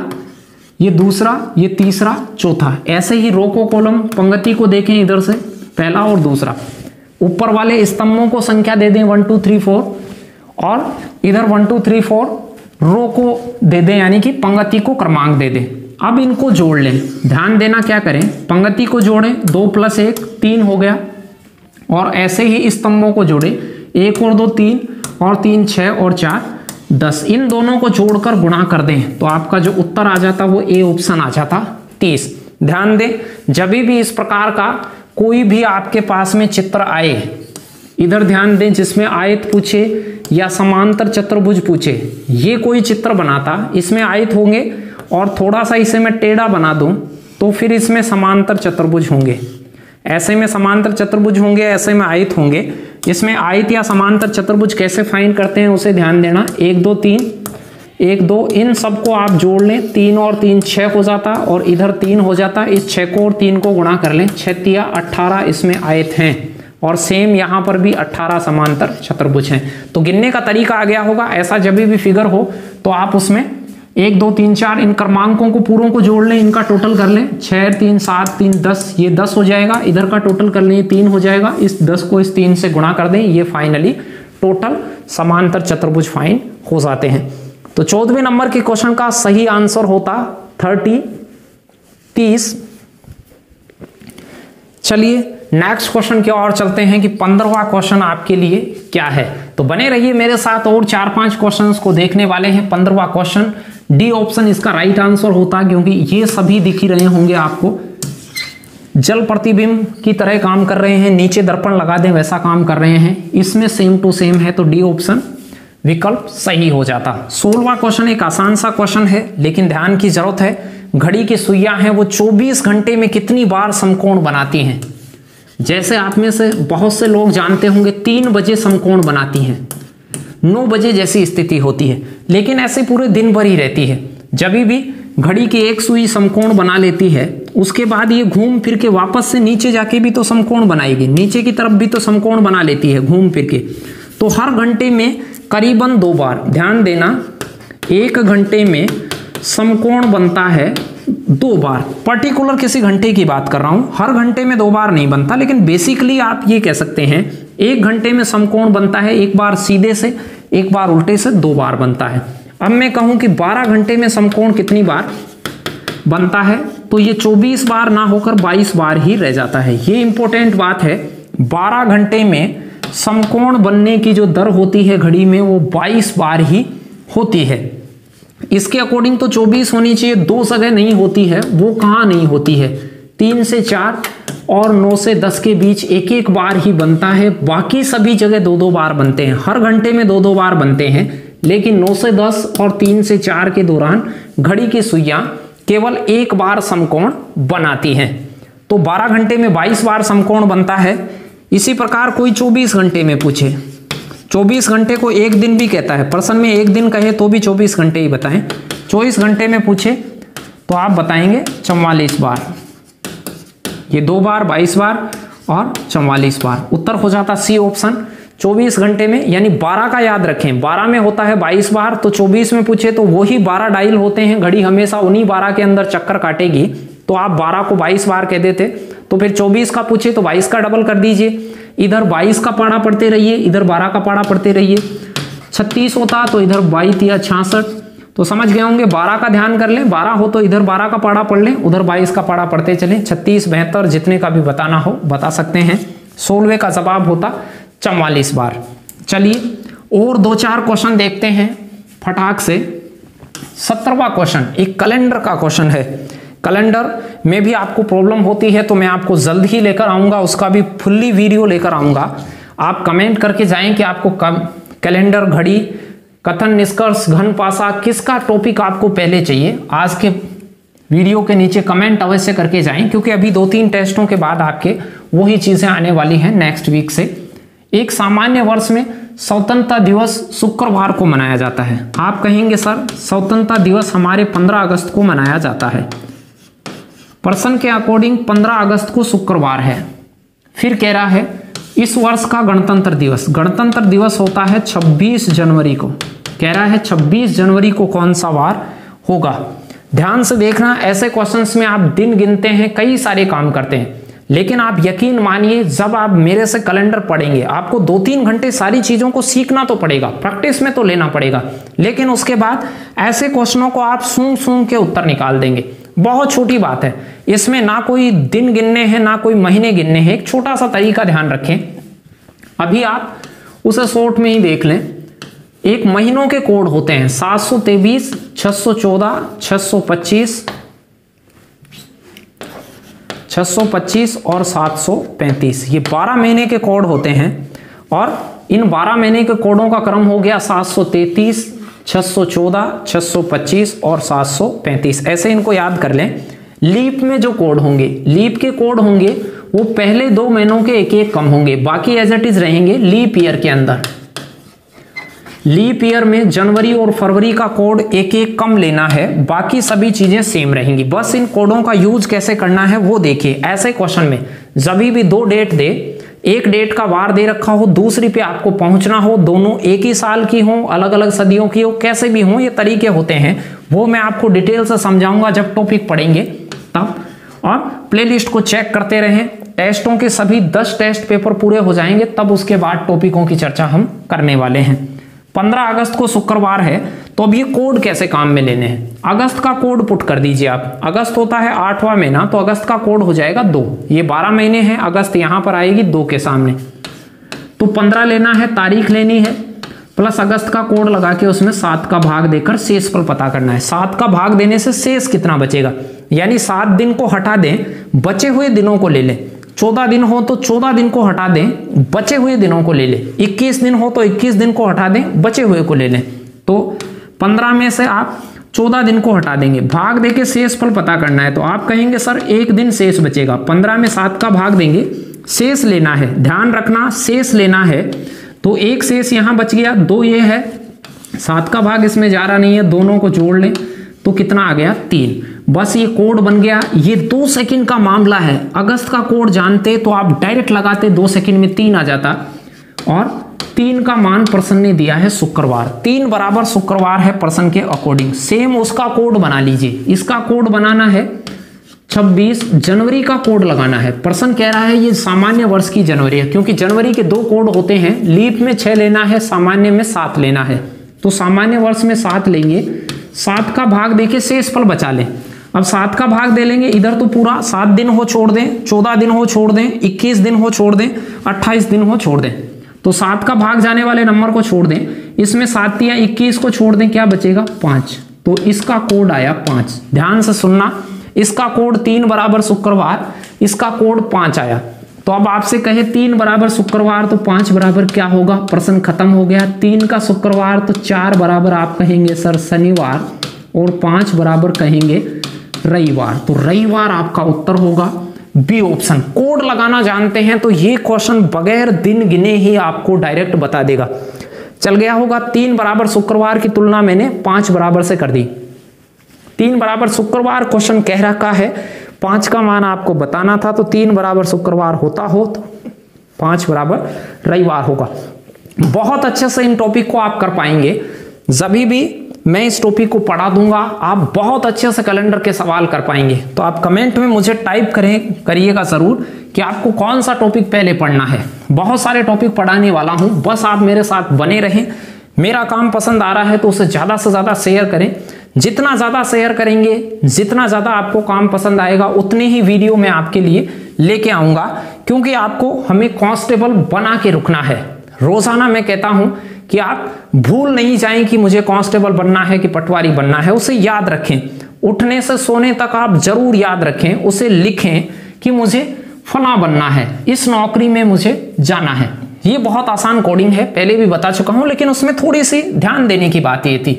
ये दूसरा, ये तीसरा, चौथा, ऐसे ही रो को कॉलम, पंक्ति को देखें इधर से, पहला और दूसरा। ऊपर वाले स्तंभों को संख्या दे दें 1 2 3 4, और इधर 1 2 3 4 रो को दे दें, यानी कि पंक्ति को क्रमांक दे दें। अब इनको जोड़ लें, ध्यान देना क्या करें, पंक्ति को जोड़ें, 2 + 1 3 हो गया, और ऐसे ही स्तंभों को जोड़ें, 1 और 2 3 और 3 6 और 4 10। इन दोनों को जोड़कर गुणा कर दें तो आपका जो उत्तर आ जाता वो ए ऑप्शन आ जाता 30। ध्यान दें, जब भी इस प्रकार का कोई भी आपके पास में चित्र आए, इधर ध्यान दें, जिसमें आयत पूछे या समांतर चतुर्भुज पूछे, ये कोई चित्र बनाता, इसमें आयत होंगे और थोड़ा सा इसे मैं टेढ़ा बना दूं तो फिर इसमें समांतर चतुर्भुज होंगे, ऐसे में समांतर चतुर्भुज होंगे, ऐसे में आयत होंगे। इसमें आयत या समांतर चतुर्भुज कैसे फाइंड करते हैं उसे ध्यान देना। 1 2 3 1 2 इन सबको आप जोड़ लें, 3 और 3 6 हो जाता और इधर 3 हो जाता, इस 6 को और 3 को गुणा कर लें, 6 तिया 18 इसमें आयत हैं और सेम यहां पर भी 18 समांतर चतुर्भुज हैं। तो गिनने का तरीका आ गया होगा। ऐसा जब भी फिगर हो तो आप उसमें 1 2 3 4 इन क्रमांकों को पूरों को जोड़ लें, इनका टोटल कर लें, 6 3 7 3 10, ये 10 हो जाएगा, इधर का टोटल कर लें, 3 हो जाएगा, इस 10 को इस 3 से गुणा कर दें, ये फाइनली टोटल समांतर चतुर्भुज फाइंड हो जाते हैं। तो 14वें नंबर के क्वेश्चन का सही आंसर होता 30। चलिए नेक्स्ट क्वेश्चन की ओर चलते हैं कि 15वां क्वेश्चन आपके लिए क्या है। तो बने रहिए मेरे साथ, और 4-5 क्वेश्चंस को देखने वाले हैं। 15वां क्वेश्चन डी ऑप्शन इसका राइट आंसर होता, क्योंकि ये सभी दिख ही रहे होंगे आपको, जल प्रतिबिंब की तरह काम कर रहे हैं, नीचे दर्पण लगा दें वैसा काम कर रहे हैं, इसमें सेम टू सेम है, तो डी ऑप्शन विकल्प सही हो जाता। 16वां क्वेश्चन एक आसान सा क्वेश्चन है, लेकिन ध्यान की जरूरत है। घड़ी की सुइयां हैं वो 24 घंटे में कितनी बार समकोण बनाती हैं? जैसे आप में से बहुत से लोग जानते होंगे 3 बजे समकोण बनाती हैं, 9 बजे जैसी स्थिति होती है, लेकिन ऐसे पूरे दिन भर ही रहती है। जब भी घड़ी की एक सुई समकोण बना लेती है, उसके बाद ये घूम फिर के वापस से नीचे जाके भी तो समकोण बनाएगी, नीचे की तरफ भी तो समकोण बना लेती है घूम फिर के। तो हर घंटे में करीबन 2 बार, ध्यान देना, 1 घंटे में समकोण बनता है 2 बार। पर्टिकुलर किसी घंटे की बात कर रहा हूं, हर घंटे में 2 बार नहीं बनता, लेकिन बेसिकली आप ये कह सकते हैं 1 घंटे में समकोण बनता है, एक बार सीधे से, एक बार उल्टे से, 2 बार बनता है। अब मैं कहूं कि 12 घंटे में समकोण कितनी बार बनता है, तो ये 24 बार ना होकर 22 बार ही रह जाता है। ये इंपॉर्टेंट बात है। 12 घंटे में समकोण बनने की जो दर होती है घड़ी में, वो 22 बार ही होती है। इसके अकॉर्डिंग तो 24 होनी चाहिए, 2 जगह नहीं होती है, वो कहां नहीं होती है, 3 से 4 और 9 से 10 के बीच 1-1 बार ही बनता है, बाकी सभी जगह 2-2 बार बनते हैं। हर घंटे में 2-2 बार बनते हैं, लेकिन 9 से 10 और 3 से 4 के दौरान घड़ी की सुइयां केवल 1 बार समकोण बनाती हैं। तो 12 घंटे में 22 बार समकोण बनता है। इसी प्रकार कोई 24 घंटे में पूछे, 24 घंटे को 1 दिन भी कहता है, प्रश्न में 1 दिन कहे तो भी 24 घंटे ही बताएं। 24 घंटे में पूछे तो आप बताएंगे 44 बार, ये 2 बार, 22 बार और 44 बार। उत्तर हो जाता सी ऑप्शन। 24 घंटे में, यानी 12 का याद रखें, 12 में होता है 22 बार, तो 24 में पूछे तो वही 12 डायल होते हैं, घड़ी हमेशा उन्हीं 12 के अंदर चक्कर काटेगी, तो आप 12 को 22 बार कह देते। तो फिर 24 का पूछे तो 22 का डबल कर दीजिए, इधर 22 का पाड़ा पढ़ते रहिए, इधर 12 का पाड़ा पढ़ते रहिए। 36 होता तो इधर 22 या 66, तो समझ गए होंगे। 12 का ध्यान कर लें, 12 हो तो इधर 12 का पाड़ा पढ़ लें, उधर 22 का पाड़ा पढ़ते चलें। 36, 72 जितने का भी बताना हो बता सकते हैं। 16वें का जवाब होता 44 बार। चलिए और 2-4 क्वेश्चन देखते हैं फटाक से। 17वां क्वेश्चन एक कैलेंडर का क्वेश्चन है। कैलेंडर में भी आपको प्रॉब्लम होती है तो मैं आपको जल्द ही लेकर आऊंगा, उसका भी फुल्ली वीडियो लेकर आऊंगा। आप कमेंट करके जाएं कि आपको कैलेंडर, घड़ी, कथन, निष्कर्ष, घन पासा, किसका टॉपिक आपको पहले चाहिए। आज के वीडियो के नीचे कमेंट अवश्य करके जाएं, क्योंकि अभी 2-3 टेस्टों के बाद आपके वही चीजें आने वाली हैं नेक्स्ट वीक से। एक सामान्य वर्ष में स्वतंत्रता दिवस शुक्रवार को मनाया जाता है। आप कहेंगे सर स्वतंत्रता दिवस हमारे 15 अगस्त को मनाया जाता है। प्रश्न के अकॉर्डिंग 15 अगस्त को शुक्रवार है। फिर कह रहा है इस वर्ष का गणतंत्र दिवस, गणतंत्र दिवस होता है 26 जनवरी को। कह रहा है 26 जनवरी को कौन सा वार होगा। ध्यान से देखना, ऐसे क्वेश्चंस में आप दिन गिनते हैं, कई सारे काम करते हैं, लेकिन आप यकीन मानिए जब आप मेरे से कैलेंडर पढ़ेंगे, आपको 2-3 घंटे सारी चीजों को सीखना तो पड़ेगा, प्रैक्टिस में तो लेना पड़ेगा, लेकिन उसके बाद ऐसे क्वेश्चनों को आप सूंघ सूंघ के उत्तर निकाल देंगे। बहुत छोटी बात है, इसमें ना कोई दिन गिनने हैं ना कोई महीने गिनने हैं। एक छोटा सा तरीका ध्यान रखें, अभी आप उसे शॉर्ट में ही देख लें। एक महीनों के कोड होते हैं 723, 614, 625, 625 और 735, ये 12 महीने के कोड होते हैं। और इन 12 महीने के कोडों का क्रम हो गया 733, 614, 625 और 735। ऐसे इनको याद कर लें। लीप में जो कोड होंगे, लीप के कोड होंगे, वो पहले 2 महीनों के एक एक कम होंगे, बाकी एज इट इज रहेंगे लीप ईयर के अंदर। लीप ईयर में जनवरी और फरवरी का कोड एक एक कम लेना है, बाकी सभी चीजें सेम रहेंगी। बस इन कोडों का यूज कैसे करना है वो देखिए। ऐसे क्वेश्चन में जब भी 2 डेट दे, एक डेट का वार दे रखा हो, दूसरी पे आपको पहुंचना हो, दोनों एक ही साल की हो, अलग अलग सदियों की हो, कैसे भी हो, ये तरीके होते हैं, वो मैं आपको डिटेल से समझाऊंगा जब टॉपिक पढ़ेंगे तब। और प्लेलिस्ट को चेक करते रहें। टेस्टों के सभी 10 टेस्ट पेपर पूरे हो जाएंगे, तब उसके बाद टॉपिकों की चर्चा हम करने वाले हैं। 15 अगस्त को शुक्रवार है, तो अब ये कोड कैसे काम में लेने हैं। अगस्त का कोड पुट कर दीजिए आप। अगस्त होता है 8वां महीना, तो अगस्त का कोड हो जाएगा 2। ये 12 महीने हैं, अगस्त यहां पर आएगी 2 के सामने, तो 15 लेना है, तारीख लेनी है, प्लस अगस्त का कोड लगा के उसमें 7 का भाग देकर शेषफल पता करना है। 7 का भाग देने से शेष कितना बचेगा, यानी 7 दिन को हटा दें, बचे हुए दिनों को ले लें। 14 दिन हो तो 14 दिन को हटा दें, बचे हुए दिनों को ले लें। 21 दिन हो तो 21 दिन को हटा दें, बचे हुए को ले लें। तो 15 में से आप 14 दिन को हटा देंगे, भाग देके शेषफल पता करना है। तो आप कहेंगे सर 1 दिन शेष बचेगा, 15 में 7 का भाग देंगे, शेष लेना है। ध्यान रखना शेष लेना है, तो 1 शेष यहां बच गया, 2 ये है, 7 का भाग इसमें जा रहा नहीं है, दोनों को जोड़ लें तो कितना आ गया 3। बस ये कोड बन गया। ये 2 सेकंड का मामला है। अगस्त का कोड जानते तो आप डायरेक्ट लगाते, 2 सेकंड में 3 आ जाता। और 3 का मान प्रश्न ने दिया है शुक्रवार, 3 बराबर शुक्रवार है प्रश्न के अकॉर्डिंग। सेम उसका कोड बना लीजिए। इसका कोड बनाना है 26 जनवरी का कोड लगाना है। प्रश्न कह रहा है ये सामान्य वर्ष की जनवरी है, क्योंकि जनवरी के 2 कोड होते हैं, लीप में 6 लेना है, सामान्य में 7 लेना है। तो सामान्य वर्ष में 7 लेंगे, 7 का भाग देके शेषफल बचा लें। अब 7 का भाग दे लेंगे, इधर तो पूरा 7 दिन हो छोड़ दें, 14 दिन हो छोड़ दें, 21 दिन हो छोड़ दें, 28 दिन हो छोड़ दें। तो 7 का भाग जाने वाले नंबर को छोड़ दें, इसमें 7 या 21 को छोड़ दें, क्या बचेगा 5। तो इसका कोड आया 5। ध्यान से सुनना, इसका कोड 3 बराबर शुक्रवार, इसका कोड 5 आया। तो अब आपसे कहे 3 बराबर शुक्रवार तो 5 बराबर क्या होगा, प्रश्न खत्म हो गया। 3 का शुक्रवार तो 4 बराबर आप कहेंगे सर शनिवार, और 5 बराबर कहेंगे रविवार। तो रविवार आपका उत्तर होगा बी ऑप्शन। कोड लगाना जानते हैं तो ये क्वेश्चन बगैर दिन गिने ही आपको डायरेक्ट बता देगा। चल गया होगा। 3 बराबर शुक्रवार की तुलना मैंने 5 बराबर से कर दी। 3 बराबर शुक्रवार क्वेश्चन कह रखा है, 5 का मान आपको बताना था, तो 3 बराबर शुक्रवार होता हो तो 5 बराबर रविवार होगा। बहुत अच्छे से इन टॉपिक को आप कर पाएंगे। जब भी मैं इस टॉपिक को पढ़ा दूंगा, आप बहुत अच्छे से कैलेंडर के सवाल कर पाएंगे। तो आप कमेंट में मुझे टाइप करिएगा जरूर कि आपको कौन सा टॉपिक पहले पढ़ना है। बहुत सारे टॉपिक पढ़ाने वाला हूं, बस आप मेरे साथ बने रहें। मेरा काम पसंद आ रहा है तो उसे ज्यादा से ज्यादा शेयर करें। जितना ज्यादा शेयर करेंगे, जितना ज्यादा आपको काम पसंद आएगा, उतनी ही वीडियो मैं आपके लिए लेके आऊंगा, क्योंकि आपको हमें कांस्टेबल बना के रुकना है। रोजाना मैं कहता हूं कि आप भूल नहीं जाएं कि मुझे कांस्टेबल बनना है कि पटवारी बनना है। उसे याद रखें, उठने से सोने तक आप जरूर याद रखें, उसे लिखें कि मुझे फला बनना है, इस नौकरी में मुझे जाना है। ये बहुत आसान कोडिंग है, पहले भी बता चुका हूं, लेकिन उसमें थोड़ी सी ध्यान देने की बात ये थी।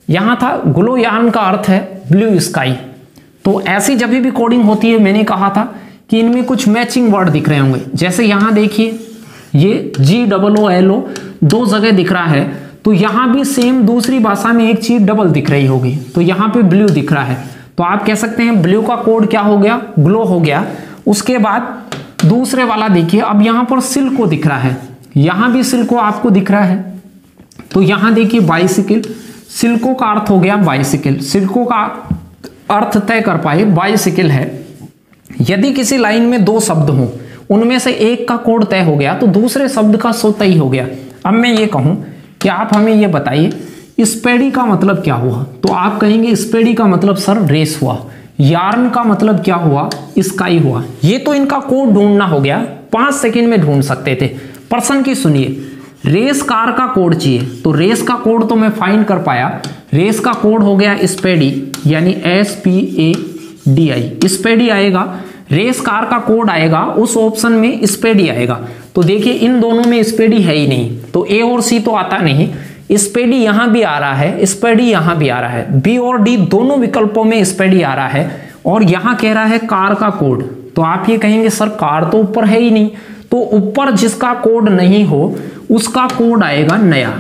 यहां था ग्लोयान का अर्थ है ब्लू स्काई। तो ऐसी जब भी कोडिंग होती है, मैंने कहा था कि इनमें कुछ मैचिंग वर्ड दिख रहे होंगे। जैसे यहां देखिए, ये GOOLO 2 जगह दिख रहा है, तो यहां भी सेम दूसरी भाषा में एक चीज डबल दिख रही होगी। तो यहां पे ब्लू दिख रहा है, तो आप कह सकते हैं ब्लू का कोड क्या हो गया, ग्लो हो गया। उसके बाद दूसरे वाला देखिए, अब यहां पर सिल्को दिख रहा है, यहां भी सिल्को आपको दिख रहा है। तो यहां देखिए बाइसिकल, सिल्को का अर्थ हो गया बाइसिकल। सिल्को का अर्थ तय कर पाए बाइसिकल है। यदि किसी लाइन में 2 शब्द हों, उनमें से एक का कोड तय हो गया तो दूसरे शब्द का सो तय हो गया। अब मैं ये कहूं कि आप हमें ये बताइए स्पेडी का मतलब क्या हुआ, तो आप कहेंगे स्पेडी का मतलब सर रेस हुआ। यार्न का मतलब क्या हुआ, स्काई हुआ। ये तो इनका कोड ढूंढना हो गया, 5 सेकंड में ढूंढ सकते थे। प्रश्न की सुनिए, रेस कार का कोड चाहिए, तो रेस का कोड तो मैं फाइंड कर पाया। रेस का कोड हो गया स्पेडी, यानी SPADI, स्पेडी आएगा। रेस कार का कोड आएगा उस ऑप्शन में स्पेडी आएगा। तो देखिए इन दोनों में स्पेडी है ही नहीं, तो ए और सी तो आता नहीं, स्पेडी यहां भी आ रहा है, स्पेडी यहां भी आ रहा है, बी और डी दोनों विकल्पों में स्पेडी आ रहा है, और यहां कह रहा है कार का कोड। तो आप ये कहेंगे सर कार तो ऊपर है ही नहीं, तो ऊपर जिसका कोड नहीं हो उसका कोड आएगा नया,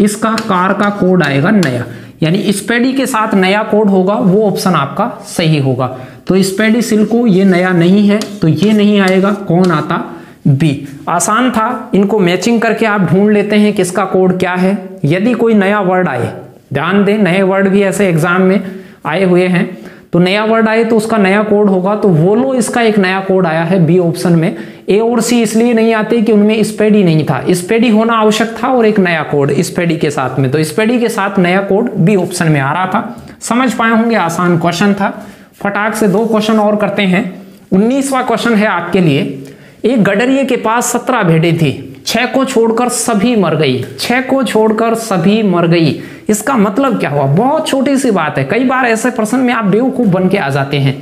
इसका कार का कोड आएगा नया, यानी स्पेडी के साथ नया कोड होगा, वो ऑप्शन आपका सही होगा। तो स्पेडी सिल्को ये नया नहीं है, तो ये नहीं आएगा, कौन आता, बी। आसान था, इनको मैचिंग करके आप ढूंढ लेते हैं किसका कोड क्या है। यदि कोई नया वर्ड आए, ध्यान दें नए वर्ड भी ऐसे एग्जाम में आए हुए हैं, तो नया वर्ड आए तो उसका नया कोड होगा, तो वोलो इसका एक नया कोड आया है बी ऑप्शन में। ए और सी इसलिए नहीं आते कि उनमें स्पेडी नहीं था, स्पेडी होना आवश्यक था और एक नया कोड स्पेडी के साथ में, तो स्पेडी के साथ नया कोड बी ऑप्शन में आ रहा था। समझ पाए होंगे, आसान क्वेश्चन था। फटाक से 2 क्वेश्चन और करते हैं। 19वां क्वेश्चन है आपके लिए। एक गडरिये के पास 17 भेड़ें थी, 6 को छोड़कर सभी मर गई, 6 को छोड़कर सभी मर गई। इसका मतलब क्या हुआ? बहुत छोटी सी बात है, कई बार ऐसे प्रश्न में आप बेवकूफ बन के आ जाते हैं।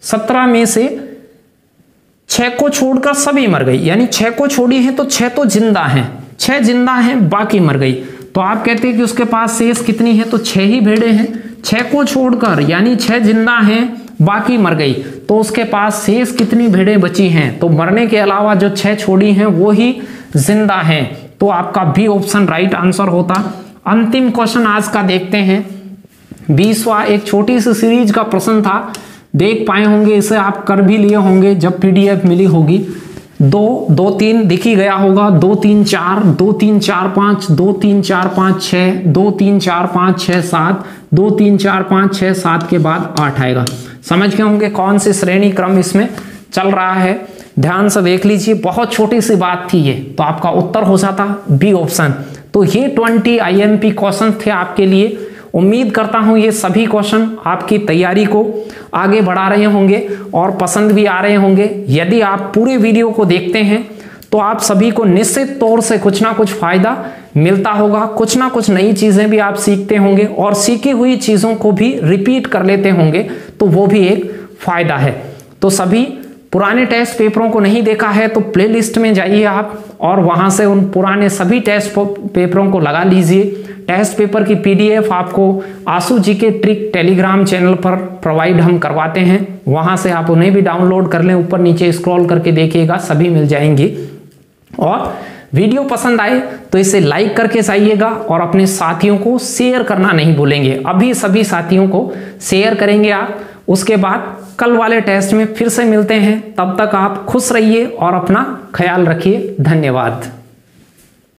17 में से 6 को छोड़कर सभी मर गई, यानी 6 को छोड़ी है तो 6 तो जिंदा हैं, 6 जिंदा हैं, बाकी मर गई। तो आप कहते हैं कि उसके पास शेष कितनी है, तो 6 ही भेड़ें हैं। 6 को छोड़कर यानी 6 जिंदा हैं, बाकी मर गई, तो उसके पास शेष कितनी भेड़ें बची हैं? तो मरने के अलावा जो 6 छोड़ी हैं वो ही जिंदा हैं, तो आपका बी ऑप्शन राइट आंसर होता। अंतिम क्वेश्चन आज का देखते हैं, 20वां। एक छोटी सी सीरीज का प्रश्न था, देख पाए होंगे, इसे आप कर भी लिए होंगे जब पीडीएफ मिली होगी। 2 2 3 दिख ही गया होगा, 2 3 4 2 3 4 5 2 3 4 5 6 2 3 4 5 6 7 2 3 4 5 6 7 के बाद 8 आएगा। समझ गए होंगे कौन सी श्रेणी क्रम इसमें चल रहा है। ध्यान से देख लीजिए, बहुत छोटी सी बात थी ये, तो आपका उत्तर हो जाता बी ऑप्शन। तो ये 20 IMP क्वेश्चन थे आपके लिए। उम्मीद करता हूं ये सभी क्वेश्चन आपकी तैयारी को आगे बढ़ा रहे होंगे और पसंद भी आ रहे होंगे। यदि आप पूरे वीडियो को देखते हैं तो आप सभी को निश्चित तौर से कुछ ना कुछ फायदा मिलता होगा, कुछ ना कुछ नई चीजें भी आप सीखते होंगे और सीखी हुई चीजों को भी रिपीट कर लेते होंगे, तो वो भी एक फायदा है। तो सभी पुराने टेस्ट पेपरों को नहीं देखा है तो प्लेलिस्ट में जाइए आप और वहां से उन पुराने सभी टेस्ट पेपरों को लगा लीजिए। टेस्ट पेपर की PDF आपको आसू जी के ट्रिक टेलीग्राम चैनल पर प्रोवाइड हम करवाते हैं, वहां से आप उन्हें भी डाउनलोड कर लें, ऊपर नीचे स्क्रॉल करके देखिएगा, सभी मिल जाएंगी। और वीडियो पसंद आए तो इसे लाइक करके जाइएगा और अपने साथियों को शेयर करना नहीं भूलेंगे। अभी सभी साथियों को शेयर करेंगे आप। उसके बाद कल वाले टेस्ट में फिर से मिलते हैं, तब तक आप खुश रहिए और अपना ख्याल रखिए। धन्यवाद।